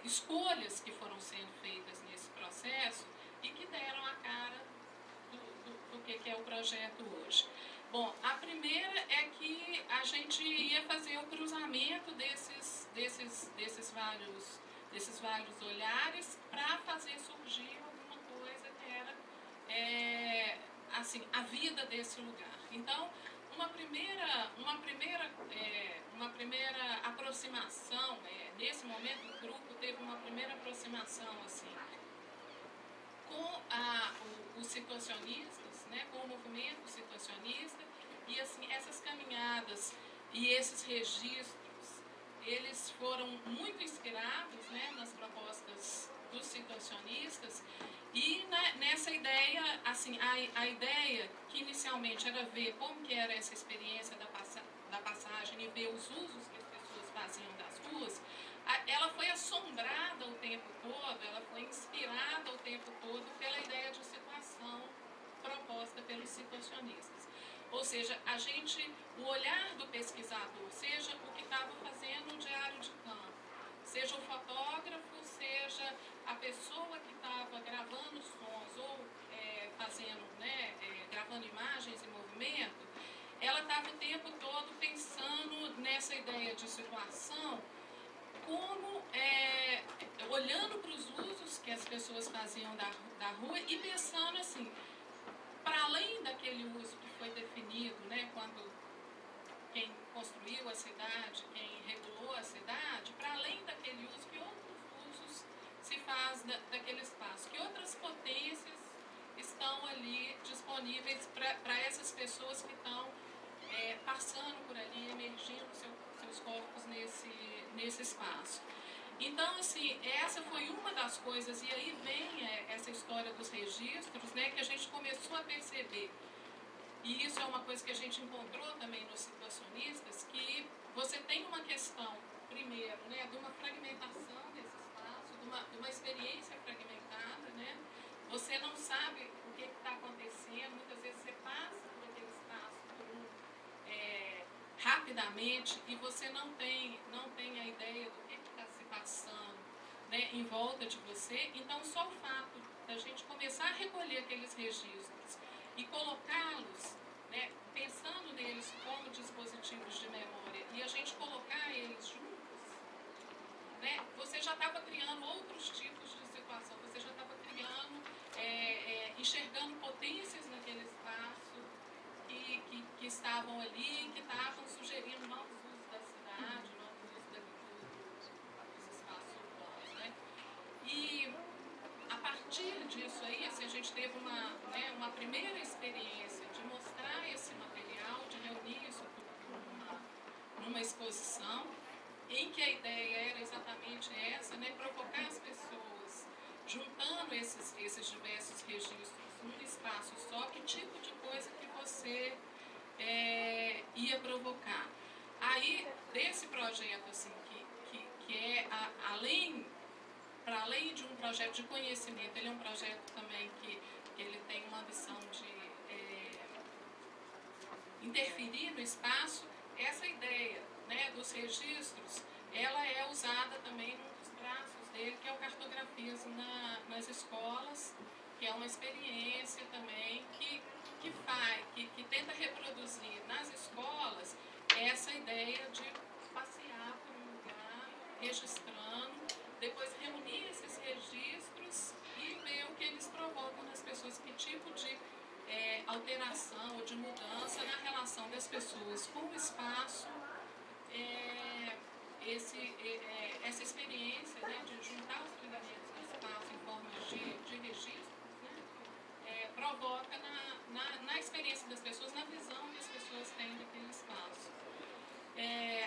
escolhas que foram sendo feitas nesse processo e que deram a cara do que é o projeto hoje. Bom, a primeira é que a gente ia fazer o cruzamento desses vários olhares para fazer surgir alguma coisa que era a vida desse lugar. Então, uma primeira aproximação, nesse momento o grupo teve uma primeira aproximação assim, com os situacionistas, né, com o movimento situacionista, e assim, essas caminhadas e esses registros, eles foram muito inspirados, né, nas propostas dos situacionistas, e nessa ideia, assim, a ideia que inicialmente era ver como que era essa experiência da passagem e ver os usos que as pessoas faziam das ruas, ela foi assombrada o tempo todo, ela foi inspirada o tempo todo pela ideia de situação proposta pelos situacionistas. Ou seja, o olhar do pesquisador, seja o que estava fazendo o diário de campo, seja o fotógrafo, seja a pessoa que estava gravando sons ou gravando imagens em movimento, ela estava o tempo todo pensando nessa ideia de situação, como olhando para os usos que as pessoas faziam da rua e pensando assim, para além daquele uso que foi definido, né, quando quem construiu a cidade, quem regulou a cidade, para além daquele uso, que outros usos se faz daquele espaço, que outras potências estão ali disponíveis para essas pessoas que estão passando por ali, emergindo seus corpos nesse espaço. Então, assim, essa foi uma das coisas, e aí vem essa história dos registros, né, que a gente começou a perceber. E isso é uma coisa que a gente encontrou também nos situacionistas, que você tem uma questão, primeiro, né, de uma fragmentação desse espaço, de uma experiência fragmentada, né? Você não sabe o que está acontecendo, muitas vezes você passa por aquele espaço rapidamente e você não tem a ideia do que está se passando, né, em volta de você. Então, só o fato da gente começar a recolher aqueles registros e colocá-los, né, pensando neles como dispositivos de memória, e a gente colocar eles juntos, né, você já estava criando outros tipos de situação, você já estava criando, enxergando potências naquele espaço que estavam ali, que estavam sugerindo novos usos da cidade, novos usos dos espaços urbanos, né? E a partir disso aí, assim, a gente teve uma primeira experiência de mostrar esse material, de reunir isso tudo numa exposição, em que a ideia era exatamente essa, né, provocar as pessoas, juntando esses diversos registros num espaço só, que tipo de coisa que você ia provocar. Aí, desse projeto, assim, que é para além de um projeto de conhecimento, ele é um projeto também que ele tem uma ambição de interferir no espaço. Essa ideia, né, dos registros, ela é usada também num dos braços dele, que é o Cartografias nas Escolas, que é uma experiência também que tenta reproduzir nas escolas essa ideia de passear por um lugar, registrando, depois reunir esses registros e ver o que eles provocam nas pessoas, que tipo de alteração ou de mudança na relação das pessoas com o espaço, essa experiência, né, de juntar os elementos do espaço em forma de registros, né, provoca na experiência das pessoas, na visão que as pessoas têm daquele espaço.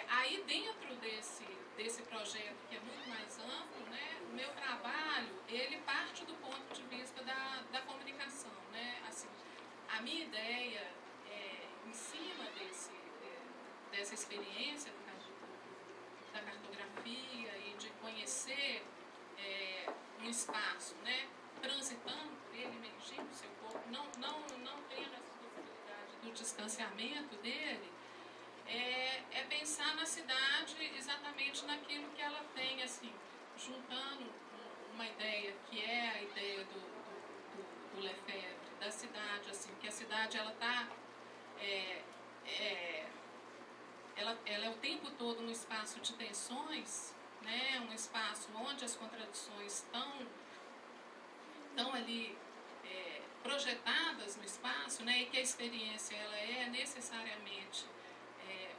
Aí dentro desse projeto, que é muito mais amplo, né, o meu trabalho, ele parte do ponto de vista da comunicação, né? Assim, a minha ideia, em cima dessa experiência da cartografia e de conhecer um espaço, né, transitando por ele, emergindo o seu corpo, não tendo essa possibilidade do distanciamento dele, é pensar na cidade exatamente naquilo que ela tem, assim, juntando uma ideia que é a ideia do Lefebvre, da cidade, assim, que a cidade ela está ela é o tempo todo um espaço de tensões, né, um espaço onde as contradições estão ali projetadas no espaço, né, e que a experiência ela é necessariamente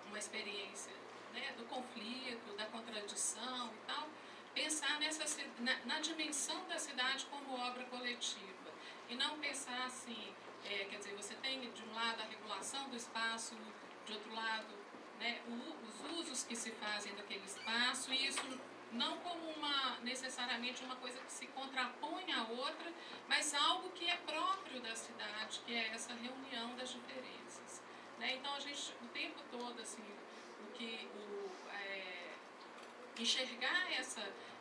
uma experiência, né, do conflito, da contradição e tal, pensar na dimensão da cidade como obra coletiva e não pensar assim, quer dizer, você tem de um lado a regulação do espaço, de outro lado, né, os usos que se fazem daquele espaço, e isso não como necessariamente uma coisa que se contrapõe à outra, mas algo que é próprio da cidade, que é essa reunião das diferenças, né? Então a gente o tempo todo assim, enxergar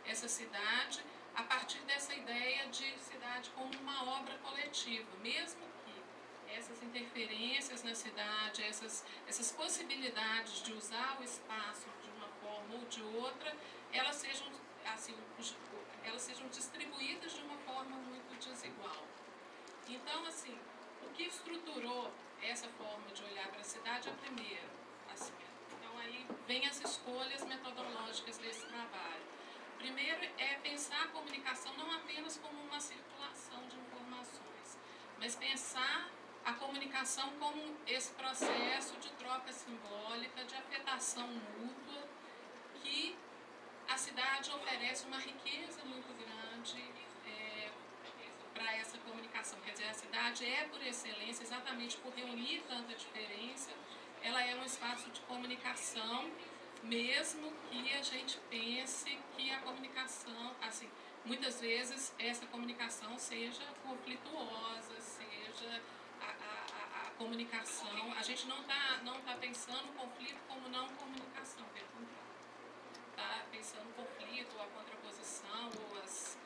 essa cidade a partir dessa ideia de cidade como uma obra coletiva, mesmo que essas interferências na cidade, essas possibilidades de usar o espaço de uma forma ou de outra, elas sejam distribuídas de uma forma muito desigual. Então, assim, o que estruturou essa forma de olhar para a cidade é primeiro, assim, então aí vem as escolhas metodológicas desse trabalho. Primeiro é pensar a comunicação não apenas como uma circulação de informações, mas pensar a comunicação como esse processo de troca simbólica, de afetação mútua, que a cidade oferece uma riqueza muito grande para essa comunicação. Quer dizer, a cidade é, por excelência, exatamente por reunir tanta diferença, ela é um espaço de comunicação, mesmo que a gente pense que a comunicação, assim, muitas vezes essa comunicação seja conflituosa, seja a comunicação, a gente não tá pensando o conflito como não comunicação, pelo contrário. Está pensando o conflito, ou a contraposição, ou as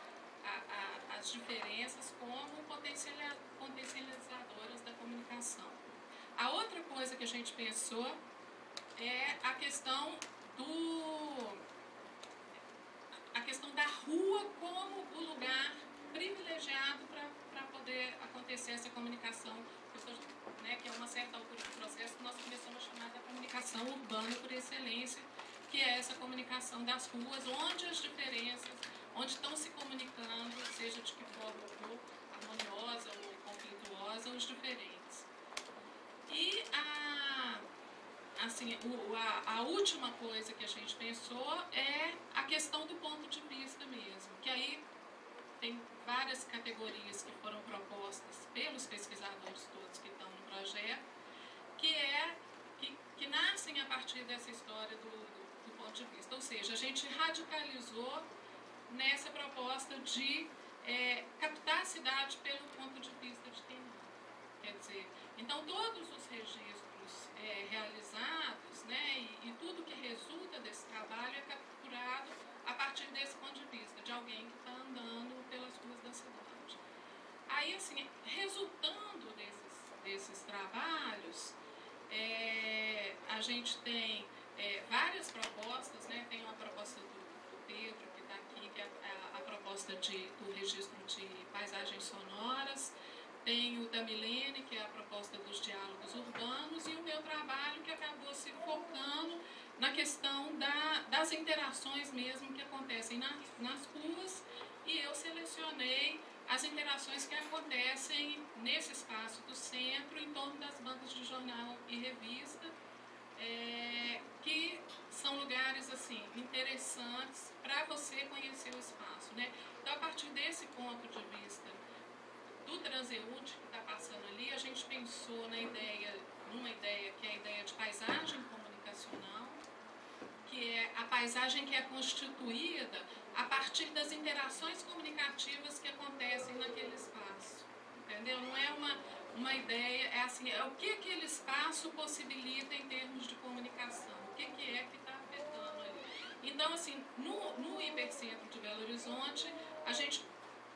diferenças como potencializadoras da comunicação. A outra coisa que a gente pensou é a questão da rua como o lugar privilegiado para poder acontecer essa comunicação, né, que é uma certa altura do processo que nós começamos a chamar da comunicação urbana por excelência, que é essa comunicação das ruas, onde as diferenças, onde estão se comunicando, seja de que forma for, harmoniosa ou conflituosa, os diferentes. E a última coisa que a gente pensou é a questão do ponto de vista mesmo, que aí tem várias categorias que foram propostas pelos pesquisadores todos que estão no projeto, que nascem a partir dessa história do ponto de vista. Ou seja, a gente radicalizou nessa proposta de captar a cidade pelo ponto de vista de quem não. Quer dizer, então todos os registros realizados, né, e tudo que resulta desse trabalho é capturado a partir desse ponto de vista, de alguém que está andando pelas ruas da cidade. Aí, assim, resultando desses trabalhos, a gente tem várias propostas, né? Tem uma proposta do Pedro, que está aqui, que é a proposta do registro de paisagens sonoras, tem o da Milene, que é a proposta dos diálogos urbanos, e o meu trabalho, que acabou se focando na questão das interações mesmo que acontecem nas ruas, e eu selecionei as interações que acontecem nesse espaço do centro, em torno das bancas de jornal e revista, que são lugares assim interessantes para você conhecer o espaço, né? Então, a partir desse ponto de vista do transeunte que está passando ali, a gente pensou numa ideia que é a ideia de paisagem comunicacional, que é a paisagem que é constituída a partir das interações comunicativas que acontecem naquele espaço. Entendeu? Não é uma ideia, é assim, é o que aquele espaço possibilita em termos de comunicação, o que é que está afetando ali. Então, assim, no Hipercentro de Belo Horizonte, a gente,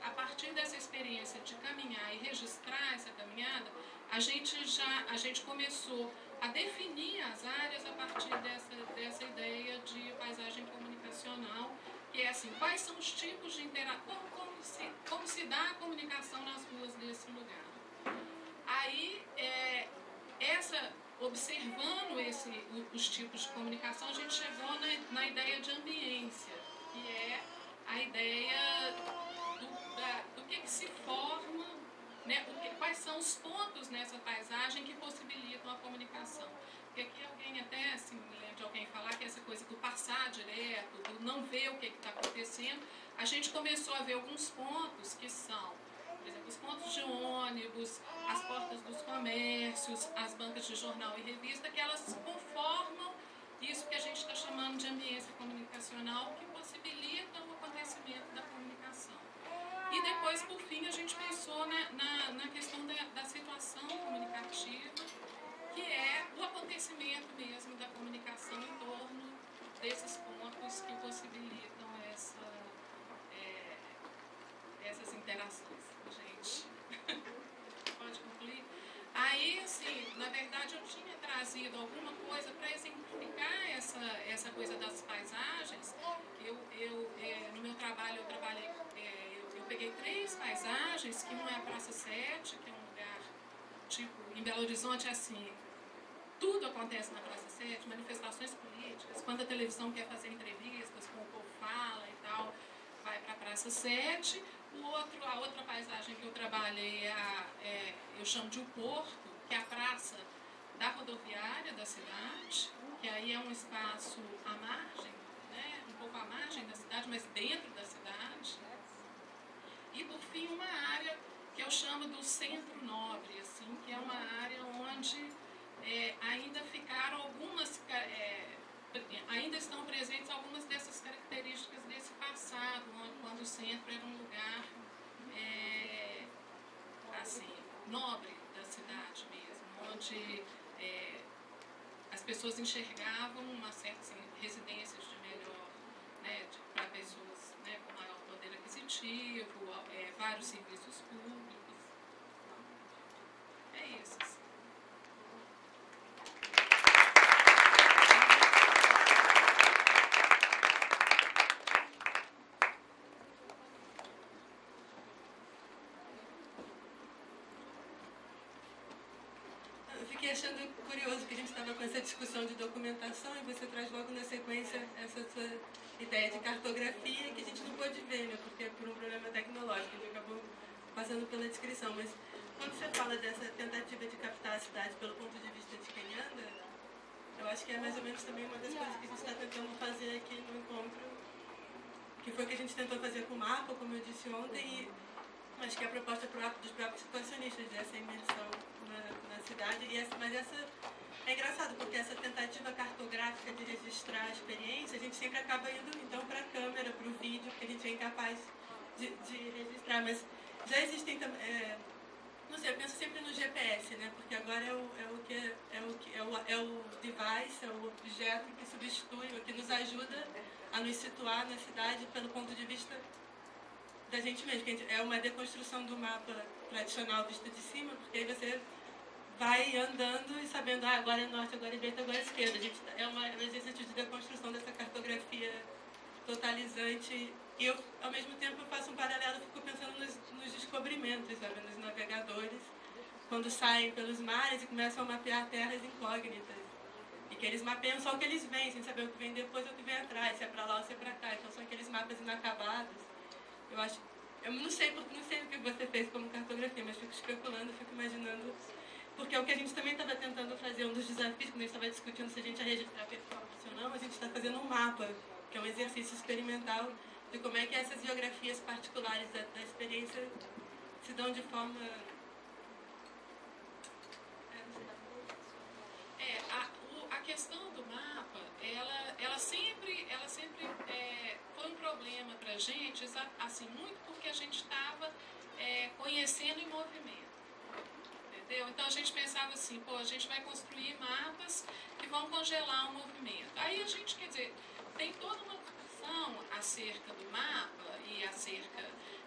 a partir dessa experiência de caminhar e registrar essa caminhada, a gente começou a definir as áreas a partir dessa ideia de paisagem comunicacional, que é assim, quais são os tipos de interação, como se dá a comunicação nas ruas desse lugar. Aí, observando os tipos de comunicação, a gente chegou na ideia de ambiência, que é a ideia do que se forma, né, quais são os pontos nessa paisagem que possibilitam a comunicação. Porque aqui alguém até, assim, me lembro de alguém falar que essa coisa do passar direto, do não ver o que está acontecendo, a gente começou a ver alguns pontos que são, por exemplo, os pontos de ônibus, as portas dos comércios, as bancas de jornal e revista, que elas conformam isso que a gente está chamando de ambiência comunicacional, que possibilitam o acontecimento da comunicação. E depois, por fim, a gente pensou na questão da situação comunicativa, que é o acontecimento mesmo da comunicação em torno desses pontos que possibilitam essas interações. Gente, pode concluir? Aí, assim, na verdade, eu tinha trazido alguma coisa para exemplificar essa coisa das paisagens. No meu trabalho, eu peguei 3 paisagens, que uma é a Praça 7, que é um lugar, tipo, em Belo Horizonte, assim, tudo acontece na Praça 7, manifestações políticas, quando a televisão quer fazer entrevistas, como o povo fala e tal, vai para a Praça 7. A outra paisagem que eu trabalhei eu chamo de O Porto, que é a praça da rodoviária da cidade, que aí é um espaço à margem, né, um pouco à margem da cidade, mas dentro da cidade. E, por fim, uma área que eu chamo do Centro Nobre, assim, que é uma área onde ainda ficaram ainda estão presentes algumas dessas características desse passado, quando o centro era um lugar assim, nobre da cidade mesmo, onde as pessoas enxergavam uma certa, assim, residências de melhor, né, para pessoas, né, com maior poder aquisitivo, vários serviços públicos. É isso. Assim. Fiquei achando curioso que a gente estava com essa discussão de documentação e você traz logo na sequência essa sua ideia de cartografia que a gente não pôde ver, né, porque é por um problema tecnológico, a gente acabou passando pela descrição. Mas quando você fala dessa tentativa de captar a cidade pelo ponto de vista de quem anda, eu acho que é mais ou menos também uma das coisas que a gente está tentando fazer aqui no encontro, que foi o que a gente tentou fazer com o mapa, como eu disse ontem, mas que é a proposta dos próprios situacionistas, dessa imersão na cidade. Mas essa é engraçado, porque essa tentativa cartográfica de registrar a experiência, a gente sempre acaba indo então para a câmera, para o vídeo, que a gente é incapaz de registrar. Mas já existem também, não sei, eu penso sempre no GPS, né? Porque agora é o device, é o objeto que substitui, o que nos ajuda a nos situar na cidade pelo ponto de vista da gente mesmo, que é uma deconstrução do mapa tradicional visto de cima, porque aí você vai andando e sabendo, agora é norte, agora é direita, agora é esquerda. É um exercício de deconstrução dessa cartografia totalizante. E eu, ao mesmo tempo, eu faço um paralelo, fico pensando nos descobrimentos, sabe, nos navegadores, quando saem pelos mares e começam a mapear terras incógnitas. E que eles mapeiam só o que eles veem, sem saber o que vem depois ou o que vem atrás, se é para lá ou se é para cá. Então são aqueles mapas inacabados. Eu não sei o que você fez como cartografia, mas fico especulando, fico imaginando, porque é o que a gente também estava tentando fazer, um dos desafios, quando a gente estava discutindo se a gente ia registrar performance ou não, a gente está fazendo um mapa, que é um exercício experimental de como é que essas geografias particulares da experiência se dão de forma... A questão do mapa, ela sempre foi um problema para a gente, assim, muito porque a gente estava conhecendo em movimento. Entendeu? Então a gente pensava assim, a gente vai construir mapas que vão congelar o movimento. Aí a gente, quer dizer, tem toda uma discussão acerca do mapa e acerca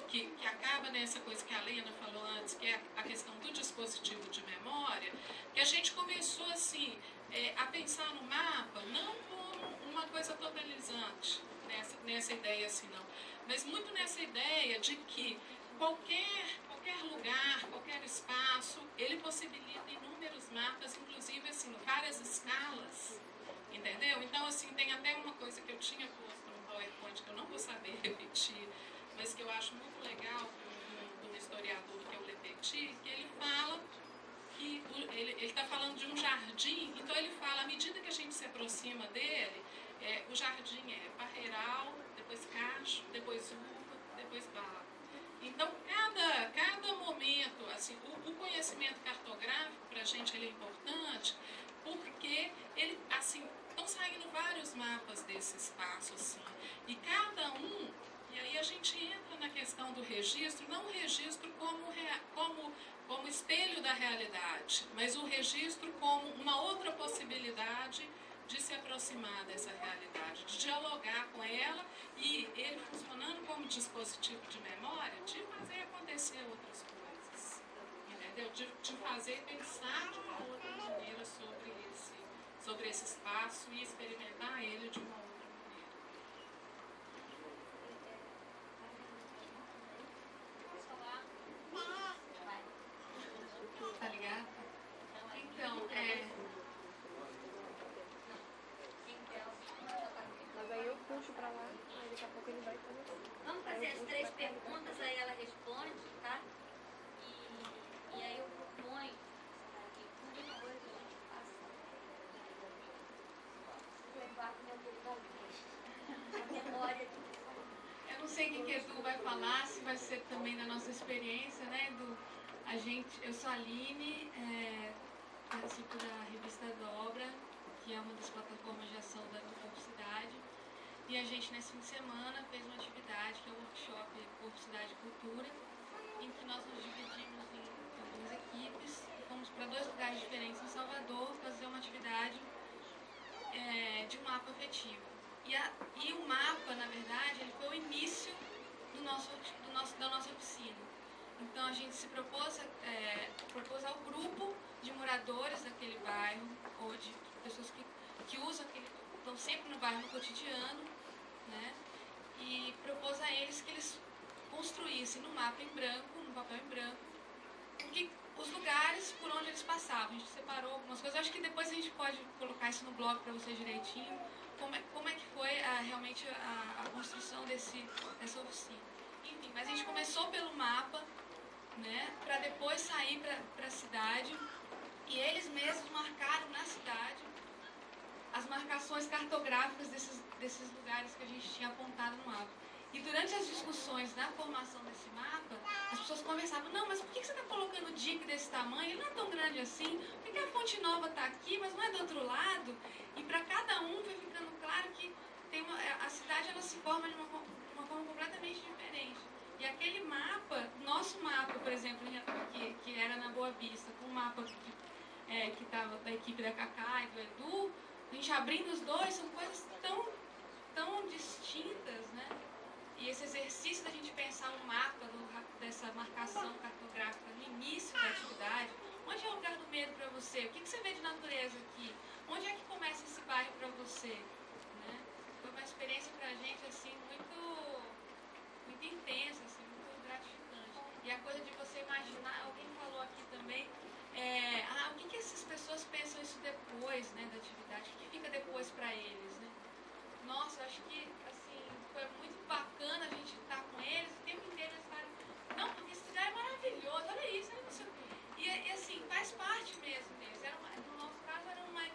que acaba nessa coisa que a Lena falou antes, que é a questão do dispositivo de memória, que a gente começou assim a pensar no mapa não como uma coisa totalizante, nessa ideia assim não, mas muito nessa ideia de que qualquer lugar, qualquer espaço, ele possibilita inúmeros mapas, inclusive assim, várias escalas, entendeu? Então assim, tem até uma coisa que eu tinha posto no PowerPoint que eu não vou saber repetir, mas que eu acho muito legal do historiador que é o Le Petit, que ele fala que ele está falando de um jardim, então ele fala, à medida que a gente se aproxima dele, o jardim é parreiral, depois cacho, depois uva, depois bala. Então, cada momento, assim, o conhecimento cartográfico para a gente ele é importante porque ele, assim, estão saindo vários mapas desse espaço, assim, e cada um, e aí a gente entra na questão do registro, não o registro como espelho da realidade, mas o registro como uma outra possibilidade de se aproximar dessa realidade, de dialogar com ela e ele funcionando como dispositivo de memória, de fazer acontecer outras coisas, entendeu? De fazer pensar de uma outra maneira sobre esse espaço e experimentar ele de uma outra maneira. Posso falar? Tá ligado? Então, Mas aí eu puxo pra lá, aí daqui a pouco ele vai fazer assim. Vamos fazer as 3 perguntas, aí ela responde, tá? E aí eu proponho uma coisa que a gente faça. Levar com o meu da vez. A memória Eu não sei o que Edu vai falar, se vai ser também da nossa experiência, né, Edu? Eu sou a Aline, participo da revista Dobra, que é uma das plataformas de ação da Corpo-Cidade. E a gente, nesse fim de semana, fez uma atividade, que é o workshop Corpo-Cidade e Cultura, em que nós nos dividimos em 2 equipes e fomos para 2 lugares diferentes em Salvador fazer uma atividade de um mapa afetivo. E o mapa, na verdade, ele foi o início da nossa oficina. Então a gente se propôs ao grupo de moradores daquele bairro, ou de pessoas que estão sempre no bairro no cotidiano, né? E propôs a eles que eles construíssem no mapa em branco, no papel em branco, os lugares por onde eles passavam. A gente separou algumas coisas. Acho que depois a gente pode colocar isso no blog para vocês direitinho, como é que foi realmente a construção dessa oficina. Enfim, mas a gente começou pelo mapa, né, para depois sair para a cidade, e eles mesmos marcaram na cidade as marcações cartográficas desses lugares que a gente tinha apontado no mapa. E durante as discussões na formação desse mapa, as pessoas conversavam, não, mas por que você está colocando o DIC desse tamanho? Ele não é tão grande assim, por que a Fonte Nova está aqui, mas não é do outro lado? E para cada um foi ficando claro que a cidade ela se forma de uma forma completamente diferente. E aquele mapa, nosso mapa, por exemplo, que era na Boa Vista, com o mapa que estava da equipe da Cacá e do Edu, a gente abrindo os dois, são coisas tão distintas, né? E esse exercício da gente pensar um mapa dessa marcação cartográfica no início da atividade, onde é o lugar do medo para você? O que você vê de natureza aqui? Onde é que começa esse bairro para você? Né? Foi uma experiência para a gente assim, muito intensa, assim, muito gratificante. E a coisa de você imaginar, alguém falou aqui também, o que essas pessoas pensam isso depois, né, da atividade? O que fica depois para eles, né? Nossa, eu acho que assim, foi muito bacana a gente estar com eles o tempo inteiro. Eles falaram, não, porque esse lugar é maravilhoso, olha isso, olha isso. E assim, faz parte mesmo deles. No nosso caso, era um grupo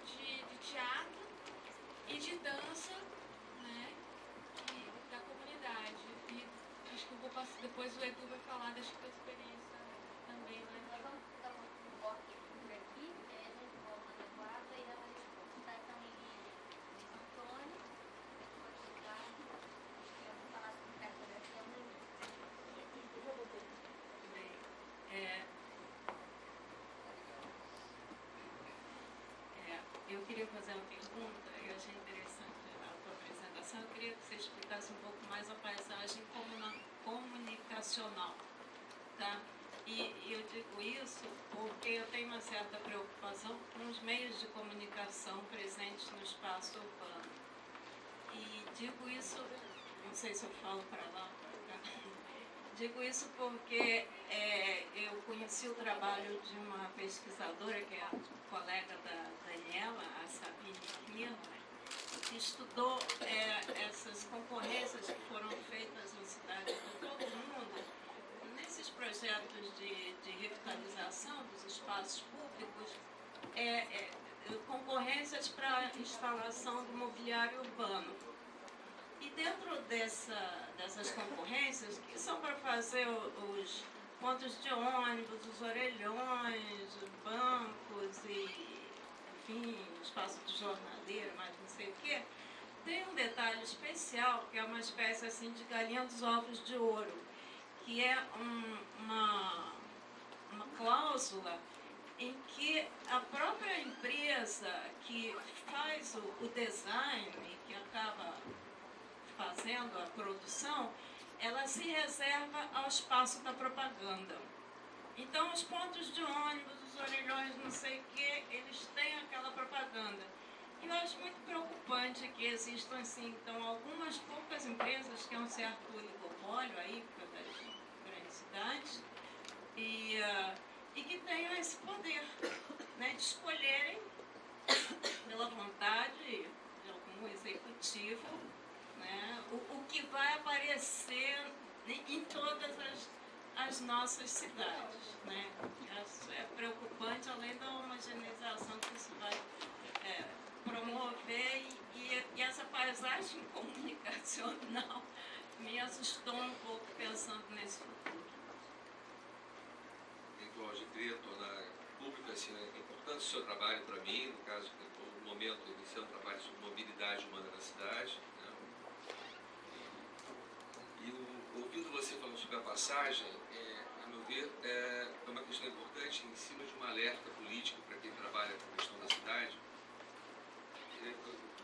de teatro e de dança, né, da comunidade. E acho que eu vou depois o Edu vai falar da sua experiência também, né? Nós vamos dar um corte por aqui, e aí a gente volta na Eduarda e ela responde, tá? Então, Luiz Antônio, depois o Eduardo, eu vou falar sobre cartografia amanhã. Eu já voltei. Bem, eu queria fazer uma pergunta, eu achei interessante a tua apresentação. Eu queria que você explicasse um pouco mais a paisagem comunicacional, tá? E eu digo isso porque eu tenho uma certa preocupação com os meios de comunicação presentes no espaço urbano. E digo isso, não sei se eu falo para lá, para cá. Digo isso porque eu conheci o trabalho de uma pesquisadora, que é a colega da Daniela, a Sabine Kirchner, que estudou essas concorrências que foram feitas na cidade de todo mundo, nesses projetos de revitalização dos espaços públicos, concorrências para instalação do mobiliário urbano. E dentro dessas concorrências, que são para fazer os pontos de ônibus, os orelhões, os bancos e, enfim, espaço de jornaleiro, mas não sei o quê, tem um detalhe especial, que é uma espécie assim de galinha dos ovos de ouro, que é uma cláusula em que a própria empresa que faz o design e que acaba fazendo a produção, ela se reserva ao espaço da propaganda. Então, os pontos de ônibus, os orelhões, não sei o quê, eles têm aquela propaganda. E eu acho muito preocupante que existam, assim, então, algumas poucas empresas que é um certo oligopólio aí, por causa das grandes cidades, e que tenham esse poder, né, de escolherem, pela vontade de algum executivo, né, o que vai aparecer em todas as nossas cidades, né? Isso é preocupante, além da homogeneização que isso vai promover, e essa paisagem comunicacional me assustou um pouco pensando nesse futuro. Então, eu queria tornar público assim, a importância do seu trabalho para mim, no caso, que eu estou no momento iniciando um trabalho sobre mobilidade humana na cidade. E ouvindo você falando sobre a passagem, a meu ver, é uma questão importante em cima de um alerta político para quem trabalha com a questão da cidade.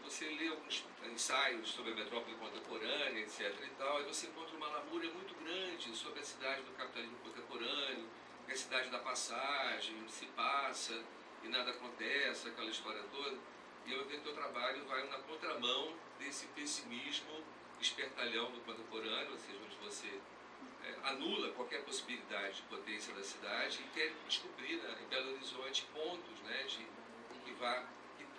Você lê alguns ensaios sobre a metrópole contemporânea, etc. e tal, e você encontra uma lamúria muito grande sobre a cidade do capitalismo contemporâneo, que é a cidade da passagem, onde se passa e nada acontece, aquela história toda. E eu vejo que o teu trabalho vai na contramão desse pessimismo espertalhão do contemporâneo, ou seja, onde você anula qualquer possibilidade de potência da cidade e quer descobrir, né, em Belo Horizonte pontos, né,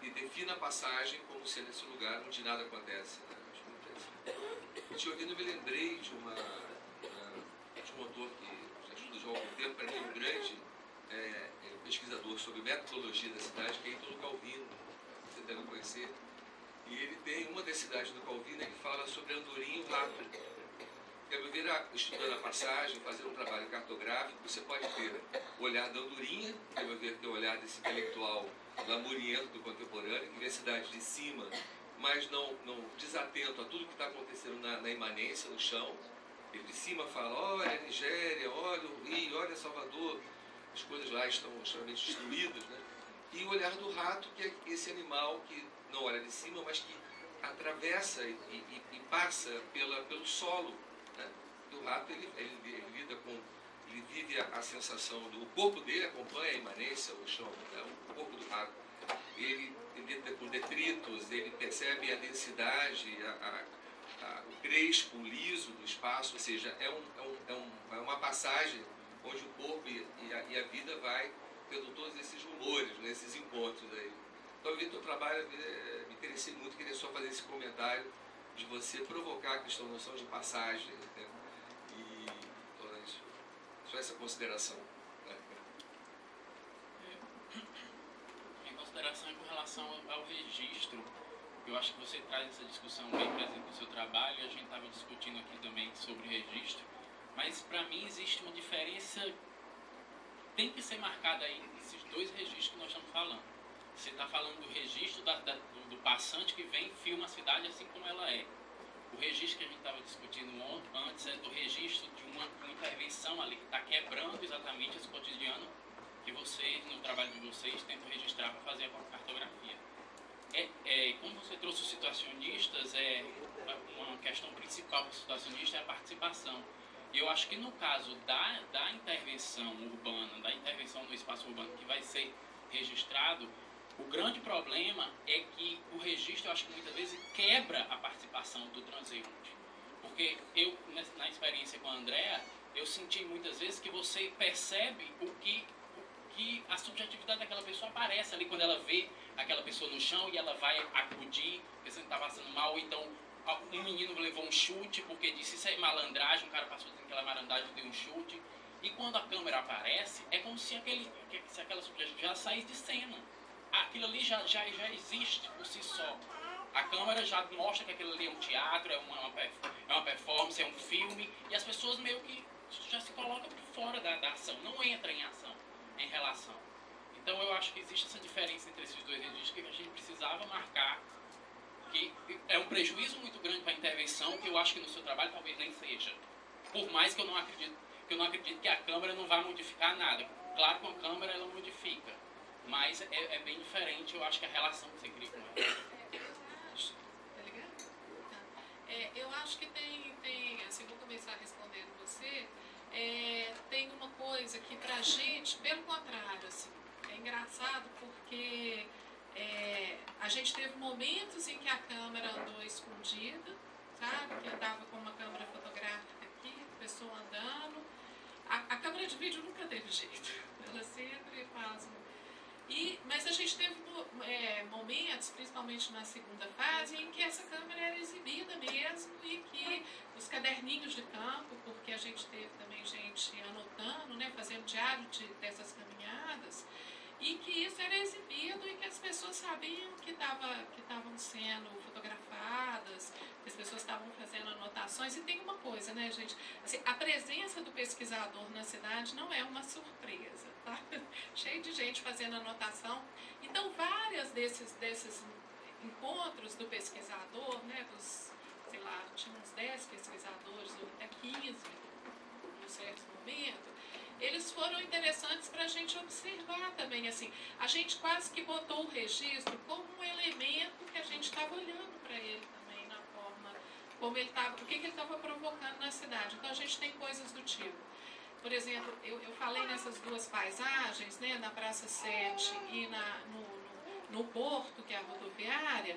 que defina a passagem como sendo esse lugar onde nada acontece. Né? Acho muito interessante. Te ouvindo, eu me lembrei de um autor que já estuda já há algum tempo, para mim um grande pesquisador sobre metodologia da cidade, que é Ítalo Calvino, você deve conhecer. E ele tem uma das cidades do Calvino que fala sobre a andorinha e o rato. Eu vir estudando a passagem, fazer um trabalho cartográfico, você pode ter o olhar da andorinha, que eu ver o olhar desse intelectual lamuriento do contemporâneo, que vê a cidade de cima, mas não desatento a tudo que está acontecendo na imanência, no chão. Ele de cima fala, olha a Nigéria, olha o Rio, olha Salvador, as coisas lá estão extremamente destruídas, né? E o olhar do rato, que é esse animal que não olha de cima, mas que atravessa e passa pelo solo. Né? O rato, ele vive a sensação do... O corpo dele acompanha a imanência, o chão, né? O corpo do rato. Ele lida com detritos, ele percebe a densidade, o crespo, o liso do espaço, ou seja, é uma passagem onde o corpo e a vida vai tendo todos esses rumores, né, esses encontros aí. Então, eu vi teu trabalho, me interessei muito, queria só fazer esse comentário de você provocar a questão da noção de passagem, né, e tornar isso, só essa consideração. Né. Em consideração com relação ao registro, eu acho que você traz essa discussão bem presente no seu trabalho, e a gente estava discutindo aqui também sobre registro, Mas para mim existe uma diferença, tem que ser marcada aí nesses dois registros que nós estamos falando. Você está falando do registro do passante que vem e filma a cidade assim como ela é. O registro que a gente estava discutindo antes é do registro de uma intervenção ali que está quebrando exatamente esse cotidiano que vocês, no trabalho de vocês, tentam registrar para fazer a cartografia. Como você trouxe os situacionistas, uma questão principal para o situacionista é a participação. E eu acho que no caso da intervenção urbana, da intervenção no espaço urbano que vai ser registrado, o grande problema é que o registro, eu acho que muitas vezes quebra a participação do transeunte. Porque eu, na experiência com a Andrea, eu senti muitas vezes que você percebe que a subjetividade daquela pessoa aparece ali quando ela vê aquela pessoa no chão e ela vai acudir, pensando que está passando mal, ou então um menino levou um chute porque disse isso é malandragem, um cara passou dizendo que aquela malandragem deu um chute. E quando a câmera aparece, é como se aquela subjetividade já saísse de cena. Aquilo ali já existe por si só. A câmera já mostra que aquilo ali é um teatro, é uma performance, é um filme, e as pessoas meio que já se colocam por fora da ação, não entram em ação, em relação. Então eu acho que existe essa diferença entre esses dois registros que a gente precisava marcar, que é um prejuízo muito grande para a intervenção, que eu acho que no seu trabalho talvez nem seja. Por mais que eu não acredito que a câmera não vá modificar nada. Claro que com a câmera ela modifica, mas é bem diferente, eu acho que a relação que você cria com ela. Tá ligado? Tá. Eu acho que tem, assim, vou começar respondendo você, tem uma coisa que pra gente, pelo contrário, assim, é engraçado porque a gente teve momentos em que a câmera andou escondida, sabe? Que andava com uma câmera fotográfica aqui, a pessoa andando. A câmera de vídeo nunca teve jeito, ela sempre faz mas a gente teve momentos, principalmente na segunda fase, em que essa câmera era exibida mesmo e que os caderninhos de campo, porque a gente teve também gente anotando, né, fazendo diário dessas caminhadas, e que isso era exibido e que as pessoas sabiam que estavam sendo fotografadas, que as pessoas estavam fazendo anotações. E tem uma coisa, né, gente? Assim, a presença do pesquisador na cidade não é uma surpresa, tá? Cheio de gente fazendo anotação. Então, várias desses encontros do pesquisador, né, sei lá, tinha uns 10 pesquisadores, ou até 15, em certo momento, eles foram interessantes para a gente observar também, assim, a gente quase que botou o registro como um elemento que a gente estava olhando para ele também, na forma como ele estava, o que ele estava provocando na cidade. Então a gente tem coisas do tipo, por exemplo, eu falei nessas duas paisagens, né, na Praça 7 e no Porto, que é a rodoviária.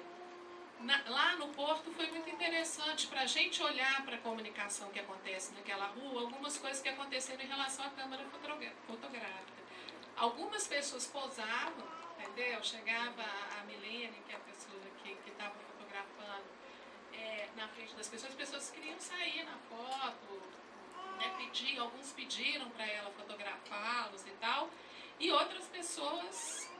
Lá no Porto foi muito interessante para a gente olhar para a comunicação que acontece naquela rua, algumas coisas que aconteceram em relação à câmera fotográfica. Algumas pessoas posavam, entendeu? Chegava a Milene, que é a pessoa que estava fotografando, na frente das pessoas, as pessoas queriam sair na foto, né, alguns pediram para ela fotografá-los e tal, e outras pessoas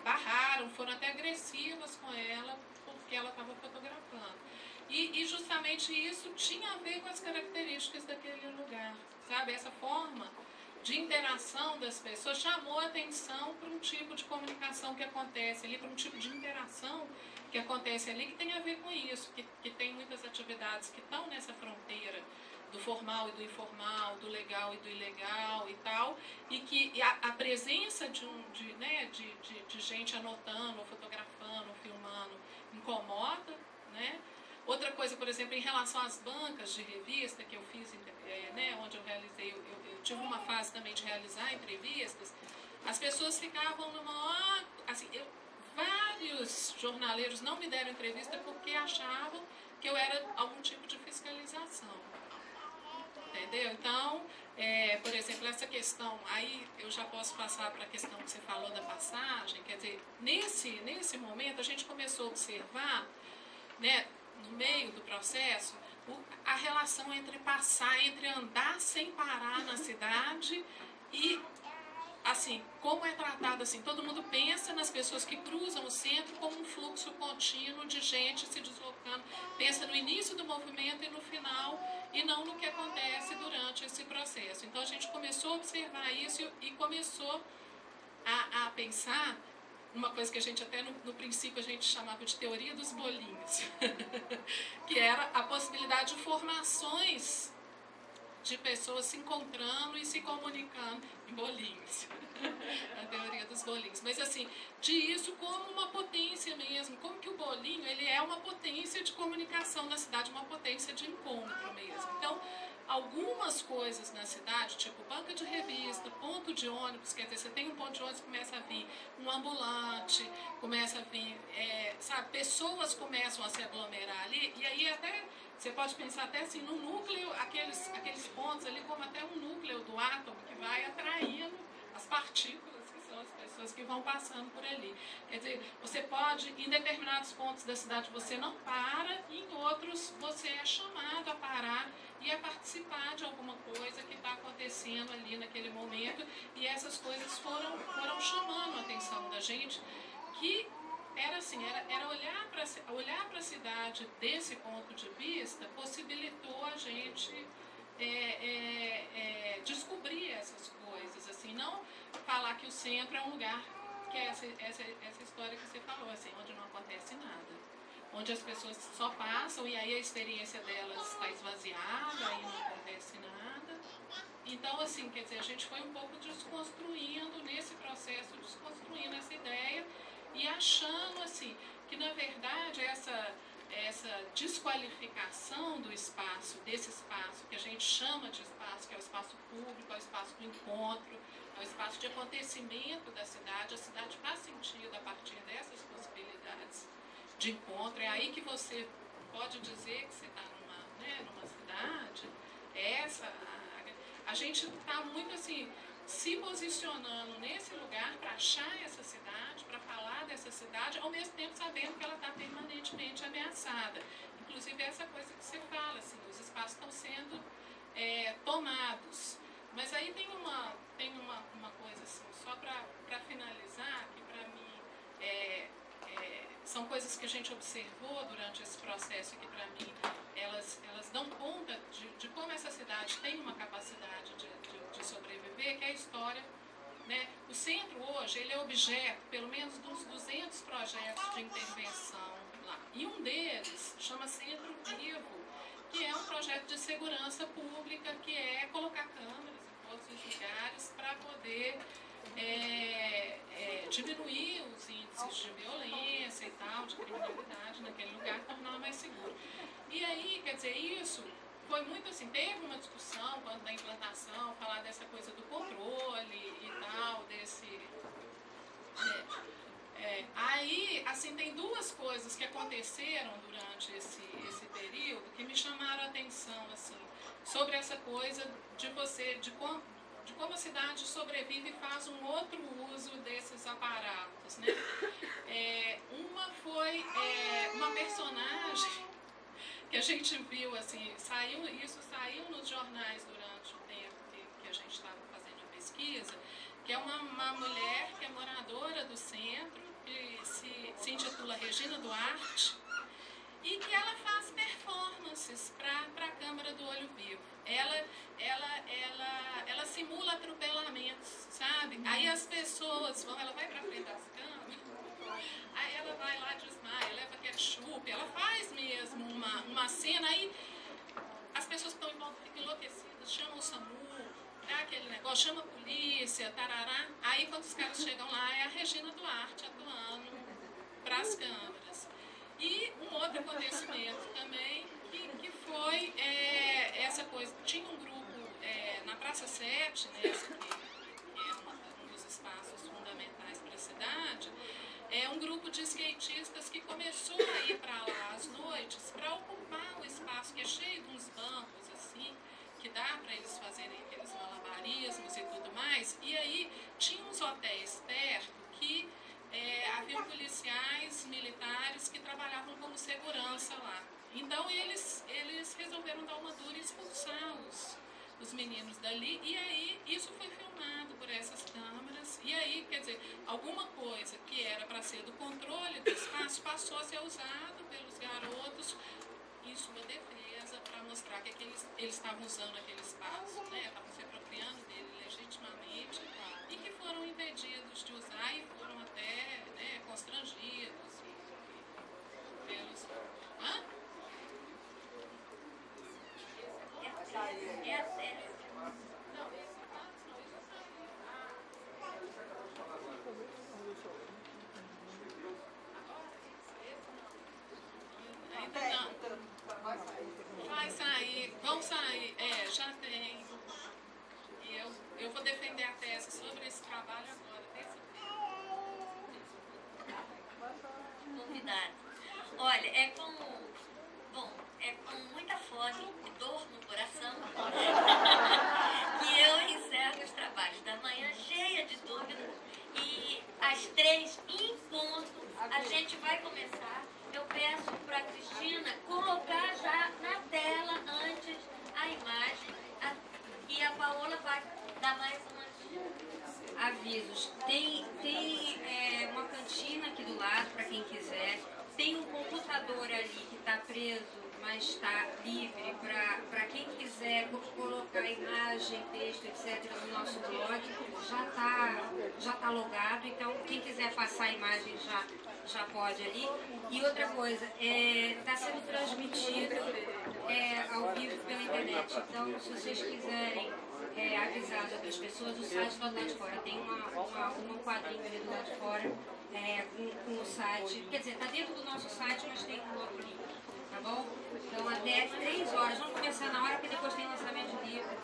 barraram, foram até agressivas com ela porque ela estava fotografando. E justamente isso tinha a ver com as características daquele lugar, sabe? Essa forma de interação das pessoas chamou a atenção para um tipo de comunicação que acontece ali, para um tipo de interação que acontece ali, que tem a ver com isso, que tem muitas atividades que estão nessa fronteira do formal e do informal, do legal e do ilegal e tal, e que a presença de gente anotando, ou fotografando, ou filmando, incomoda, né? Outra coisa, por exemplo, em relação às bancas de revista que eu fiz, né, onde eu realizei, eu tive uma fase também de realizar entrevistas, as pessoas ficavam numa... Assim, vários jornaleiros não me deram entrevista porque achavam que eu era algum tipo de fiscalização. Entendeu? Então, por exemplo, essa questão, aí eu já posso passar para a questão que você falou da passagem, quer dizer, nesse momento a gente começou a observar, né, no meio do processo, a relação entre andar sem parar na cidade e, assim, como é tratado, assim, todo mundo pensa nas pessoas que cruzam o centro como um fluxo contínuo de gente se deslocando. Pensa no início do movimento e no final, e não no que acontece durante esse processo. Então a gente começou a observar isso e começou a pensar uma coisa que a gente até no princípio a gente chamava de teoria dos bolinhos, que era a possibilidade de formações de pessoas se encontrando e se comunicando em bolinhos. A teoria dos bolinhos. Mas assim, de isso como uma potência mesmo, como que o bolinho ele é uma potência de comunicação na cidade, uma potência de encontro mesmo. Então, algumas coisas na cidade, tipo banca de revista, ponto de ônibus, quer dizer, você tem um ponto de ônibus, começa a vir um ambulante, começa a vir, sabe, pessoas começam a se aglomerar ali, e aí até, você pode pensar até assim, no núcleo, aqueles pontos ali, como até um núcleo do átomo que vai atraindo as partículas, que são as pessoas que vão passando por ali. Quer dizer, você pode, em determinados pontos da cidade você não para, e em outros você é chamado a parar e a participar de alguma coisa que está acontecendo ali naquele momento, e essas coisas foram chamando a atenção da gente, que era assim, era olhar para a cidade desse ponto de vista, possibilitou a gente descobrir essas coisas, assim, não falar que o centro é um lugar, que é essa história que você falou, assim, onde não acontece nada, onde as pessoas só passam e aí a experiência delas está esvaziada, aí não acontece nada. Então, assim, quer dizer, a gente foi um pouco desconstruindo nesse processo, desconstruindo essa ideia e achando, assim, que na verdade essa desqualificação do espaço, desse espaço que a gente chama de espaço, que é o espaço público, é o espaço do encontro, é o espaço de acontecimento da cidade, a cidade faz sentido a partir dessas possibilidades de encontro. É aí que você pode dizer que você está numa cidade. A gente está muito assim, se posicionando nesse lugar para achar essa cidade, para falar dessa cidade, ao mesmo tempo sabendo que ela está permanentemente ameaçada. Inclusive essa coisa que você fala, assim, os espaços estão sendo tomados. Mas aí tem uma coisa assim, só para finalizar, que para mim são coisas que a gente observou durante esse processo, que para mim elas dão conta de como essa cidade tem uma capacidade de sobreviver, que é a história, né? O centro hoje ele é objeto, pelo menos, dos 200 projetos de intervenção lá. E um deles chama Centro Vivo, que é um projeto de segurança pública, que é colocar câmeras em todos os lugares para poder diminuir os índices de violência e tal, de criminalidade naquele lugar, tornar mais seguro. E aí, quer dizer, isso foi muito assim, teve uma discussão quando da implantação, falar dessa coisa do controle e tal, aí, assim, tem duas coisas que aconteceram durante esse período que me chamaram a atenção, assim, sobre essa coisa de como a cidade sobrevive e faz um outro uso desses aparatos, né? Uma foi uma personagem que a gente viu, assim, isso saiu nos jornais durante o tempo que a gente estava fazendo a pesquisa, que é uma mulher que é moradora do centro, que se intitula Regina Duarte, e que ela faz performances para a Câmara do Olho Vivo. Ela simula atropelamentos, sabe? Aí as pessoas ela vai para frente das câmeras, aí ela vai lá, desmaia, leva ketchup, ela faz mesmo uma cena, aí as pessoas estão enlouquecidas, chamam o SAMU, aquele negócio, chama a polícia, tarará. Aí quando os caras chegam lá, é a Regina Duarte atuando para as câmeras. E um outro acontecimento também, que foi essa coisa, tinha um grupo na Praça 7, né, que é um dos espaços fundamentais para a cidade, um grupo de skatistas que começou a ir para lá às noites para ocupar o espaço que é cheio de uns bancos assim, que dá para eles fazerem aqueles malabarismos e tudo mais. E aí tinha uns hotéis perto que haviam policiais militares que trabalhavam como segurança lá. Então eles resolveram dar uma dura e expulsá-los os meninos dali, e aí isso foi filmado por essas câmeras, e aí, quer dizer, alguma coisa que era para ser do controle do espaço passou a ser usado pelos garotos em sua defesa, para mostrar que eles estavam usando aquele espaço, né, estavam se apropriando dele legitimamente, e que foram impedidos de usar e foram até, né, constrangidos pelos... Hã? Ainda não. Vai sair, vão sair, já tem. E eu vou defender a tese sobre esse trabalho agora. Convidado. Olha, é com muita fome e dor no coração que eu encerro os trabalhos da manhã cheia de dúvidas e às 3 em ponto a gente vai começar. Eu peço para a Cristina colocar já na tela antes a imagem e a Paola vai dar mais uns avisos. Tem uma cantina aqui do lado para quem quiser. Tem um computador ali que está preso, mas está livre para quem quiser colocar imagem, texto, etc. no nosso blog. Já tá logado, então quem quiser passar a imagem já pode ali. E outra coisa, está sendo transmitido ao vivo pela internet. Então, se vocês quiserem avisar as outras pessoas, o site do lado de fora tem um quadrinho ali do lado de fora com o site. Quer dizer, está dentro do nosso site, mas tem um outro link. Tá bom? Então, até 3 horas. Vamos começar na hora, porque depois tem lançamento de livro.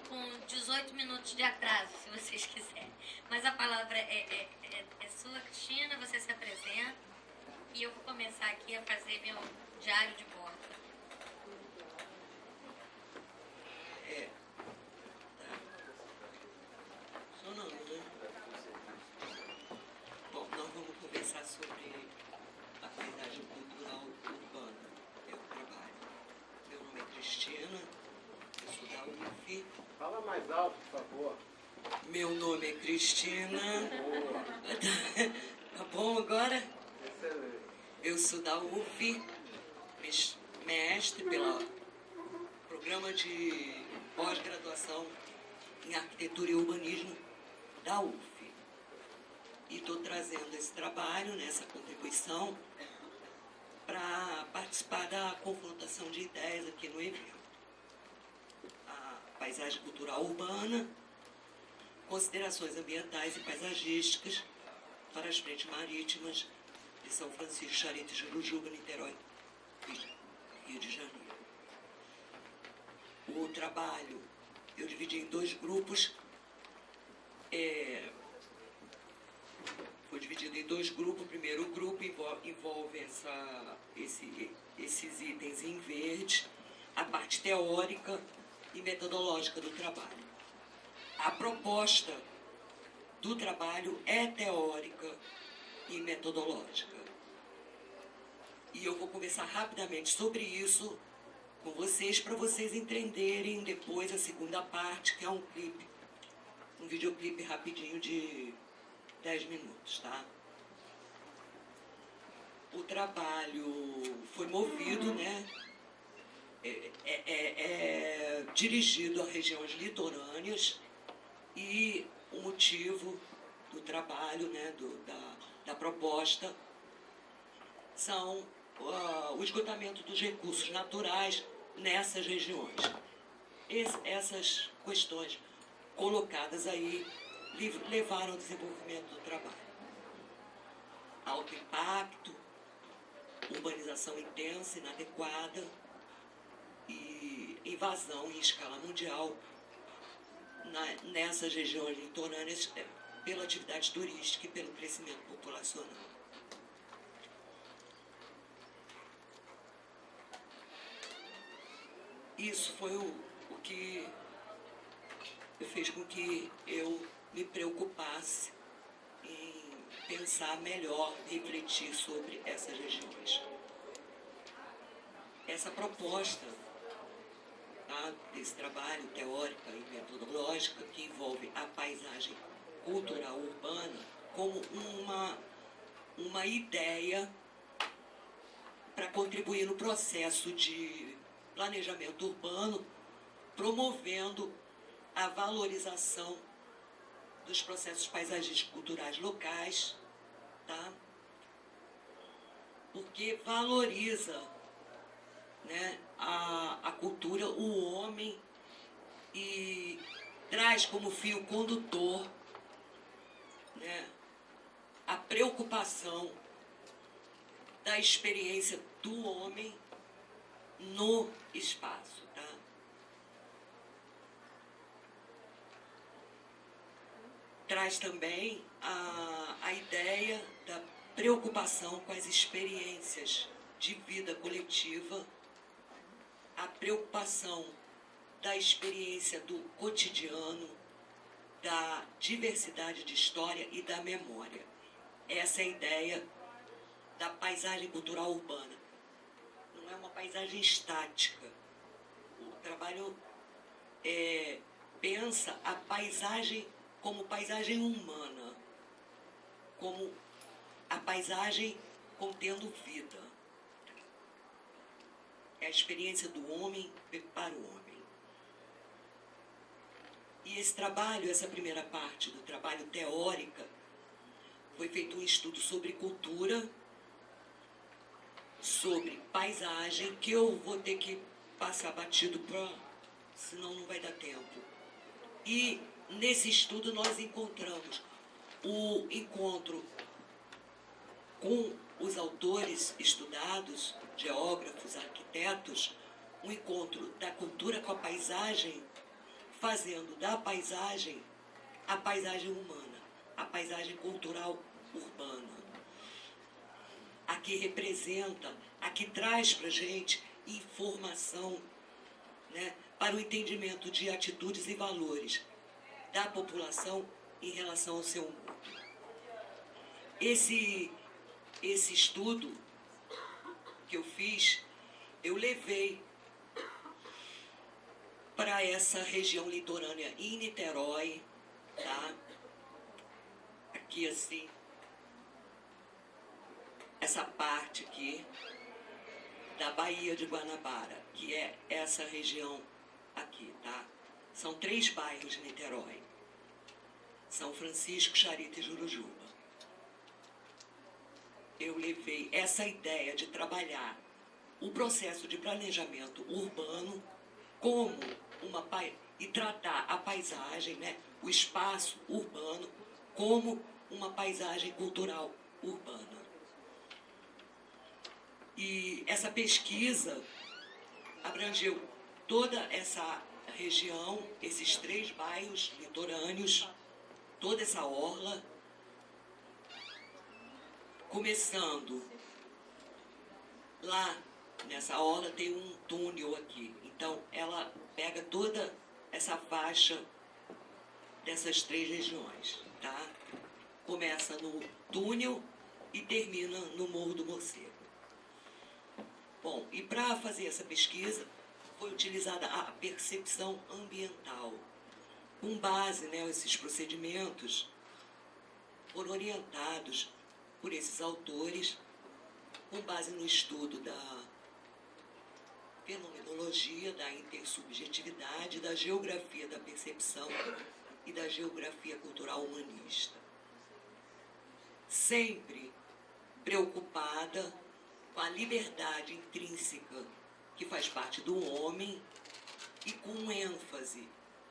Com 18 minutos de atraso, se vocês quiserem. Mas a palavra é sua, Cristina, você se apresenta e eu vou começar aqui a fazer meu diário de bordo. Só não, né? Bom, nós vamos conversar sobre a paisagem cultural urbana. É o trabalho. Meu nome é Cristina, eu sou da UF. Fala mais alto, por favor. Meu nome é Cristina. Tá bom agora? Excelente. Eu sou da UF, mestre pelo programa de pós-graduação em arquitetura e urbanismo da UF. E estou trazendo esse trabalho, essa contribuição, para participar da confrontação de ideias aqui no evento. A paisagem cultural urbana, considerações ambientais e paisagísticas para as frentes marítimas de São Francisco, Charito, Jurujuba, Niterói e Rio de Janeiro. O trabalho eu dividi em 2 grupos. Foi dividido em 2 grupos. O primeiro grupo envolve esses itens em verde, a parte teórica e metodológica do trabalho. A proposta do trabalho é teórica e metodológica. E eu vou conversar rapidamente sobre isso com vocês, para vocês entenderem depois a segunda parte, que é um clipe, um videoclipe rapidinho de 10 minutos, tá? O trabalho foi movido, dirigido a regiões litorâneas, e o motivo do trabalho, da proposta, são o esgotamento dos recursos naturais nessas regiões. Essas questões colocadas aí levaram ao desenvolvimento do trabalho. Alto impacto, urbanização intensa, inadequada e invasão em escala mundial nessas regiões litorâneas pela atividade turística e pelo crescimento populacional. Isso foi o que fez com que eu me preocupasse em pensar melhor, refletir sobre essas regiões. Essa proposta, tá, desse trabalho teórica e metodológica que envolve a paisagem cultural urbana como uma ideia para contribuir no processo de planejamento urbano, promovendo a valorização dos processos paisagísticos culturais locais, tá? Porque valoriza, né, a cultura, o homem, e traz como fio condutor, né, a preocupação da experiência do homem no espaço, tá? Traz também a ideia da preocupação com as experiências de vida coletiva, a preocupação da experiência do cotidiano, da diversidade de história e da memória. Essa é a ideia da paisagem cultural urbana. Não é uma paisagem estática. O trabalho pensa a paisagem como paisagem humana, como a paisagem contendo vida. É a experiência do homem para o homem. E esse trabalho, essa primeira parte do trabalho teórica, foi feito um estudo sobre cultura, sobre paisagem, que eu vou ter que passar batido, senão não vai dar tempo. E nesse estudo nós encontramos o encontro com os autores estudados, geógrafos, arquitetos, um encontro da cultura com a paisagem, fazendo da paisagem a paisagem humana, a paisagem cultural urbana. A que representa, a que traz para a gente informação, né, para o entendimento de atitudes e valores da população em relação ao seu mundo. Esse estudo que eu fiz, eu levei para essa região litorânea em Niterói, tá? Aqui assim, essa parte aqui da Baía de Guanabara, que é essa região aqui, tá? São 3 bairros de Niterói: São Francisco, Charito e Jurujuba. Eu levei essa ideia de trabalhar o processo de planejamento urbano como e tratar a paisagem, né, o espaço urbano, como uma paisagem cultural urbana. E essa pesquisa abrangeu toda essa região, esses 3 bairros litorâneos, toda essa orla, começando lá nessa orla tem um túnel aqui. Então ela pega toda essa faixa dessas 3 regiões, tá? Começa no túnel e termina no Morro do Morcego. Bom, e para fazer essa pesquisa foi utilizada a percepção ambiental. Com base, né, esses procedimentos foram orientados por esses autores, com base no estudo da fenomenologia, da intersubjetividade, da geografia da percepção e da geografia cultural humanista. Sempre preocupada com a liberdade intrínseca que faz parte do homem e com ênfase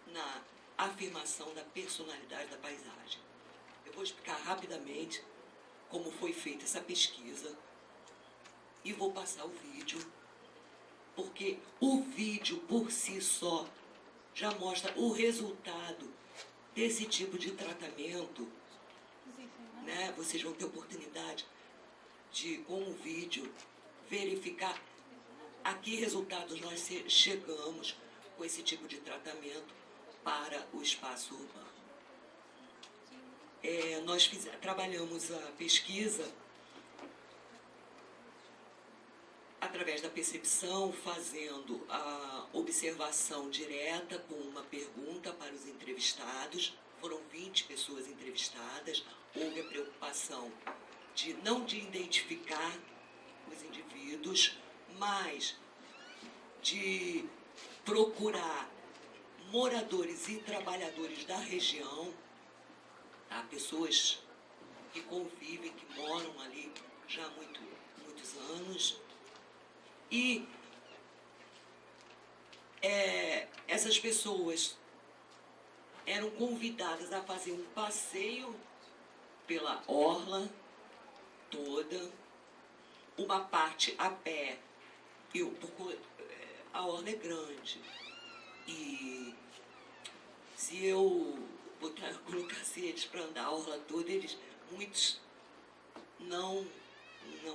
na afirmação da personalidade da paisagem. Eu vou explicar rapidamente como foi feita essa pesquisa e vou passar o vídeo, porque o vídeo por si só já mostra o resultado desse tipo de tratamento, né? Vocês vão ter oportunidade de, com o vídeo, verificar a que resultados nós chegamos com esse tipo de tratamento para o espaço urbano. nós trabalhamos a pesquisa através da percepção, fazendo a observação direta com uma pergunta para os entrevistados. Foram 20 pessoas entrevistadas. Houve a preocupação não de identificar os indivíduos, mas de procurar moradores e trabalhadores da região, tá? Pessoas que convivem, que moram ali já há muitos anos. E essas pessoas eram convidadas a fazer um passeio pela orla toda, uma parte a pé, porque a orla é grande. E se eu colocasse eles para andar a orla toda, muitos não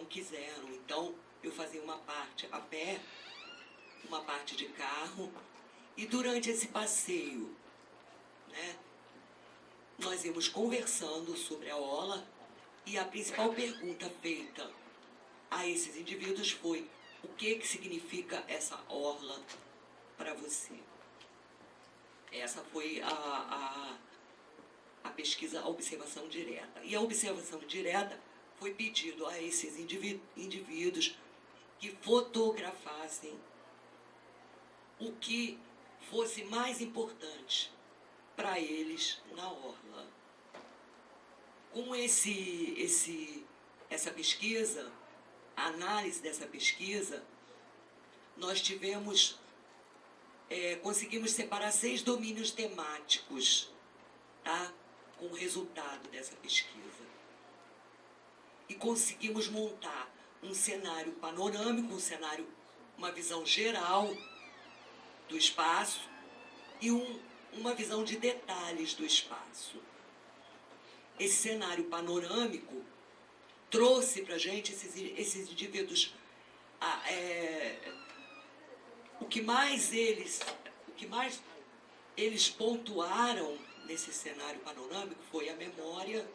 quiseram. Então, eu fazia uma parte a pé, uma parte de carro, e durante esse passeio, né, nós íamos conversando sobre a orla, e a principal pergunta feita a esses indivíduos foi: o que significa essa orla para você? Essa foi a pesquisa, a observação direta. E a observação direta foi pedido a esses indivíduos que fotografassem o que fosse mais importante para eles na orla. Com essa pesquisa, a análise dessa pesquisa, nós conseguimos separar 6 domínios temáticos, tá? Com o resultado dessa pesquisa. E conseguimos montar um cenário panorâmico, uma visão geral do espaço e uma visão de detalhes do espaço. Esse cenário panorâmico trouxe para a gente esses indivíduos. O que mais eles pontuaram nesse cenário panorâmico foi a memória,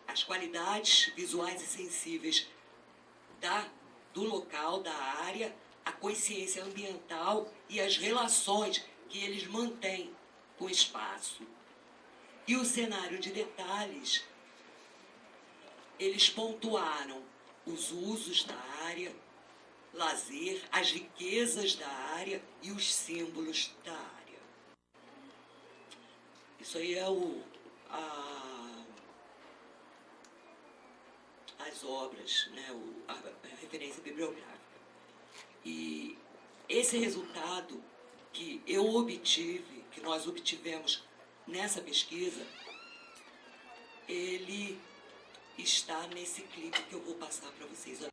as qualidades visuais e sensíveis do local, da área, a consciência ambiental e as relações que eles mantêm com o espaço. E o cenário de detalhes, eles pontuaram os usos da área, lazer, as riquezas da área e os símbolos da área. Isso aí é as obras, né, a referência bibliográfica. E esse resultado que nós obtivemos nessa pesquisa, ele está nesse clipe que eu vou passar para vocês.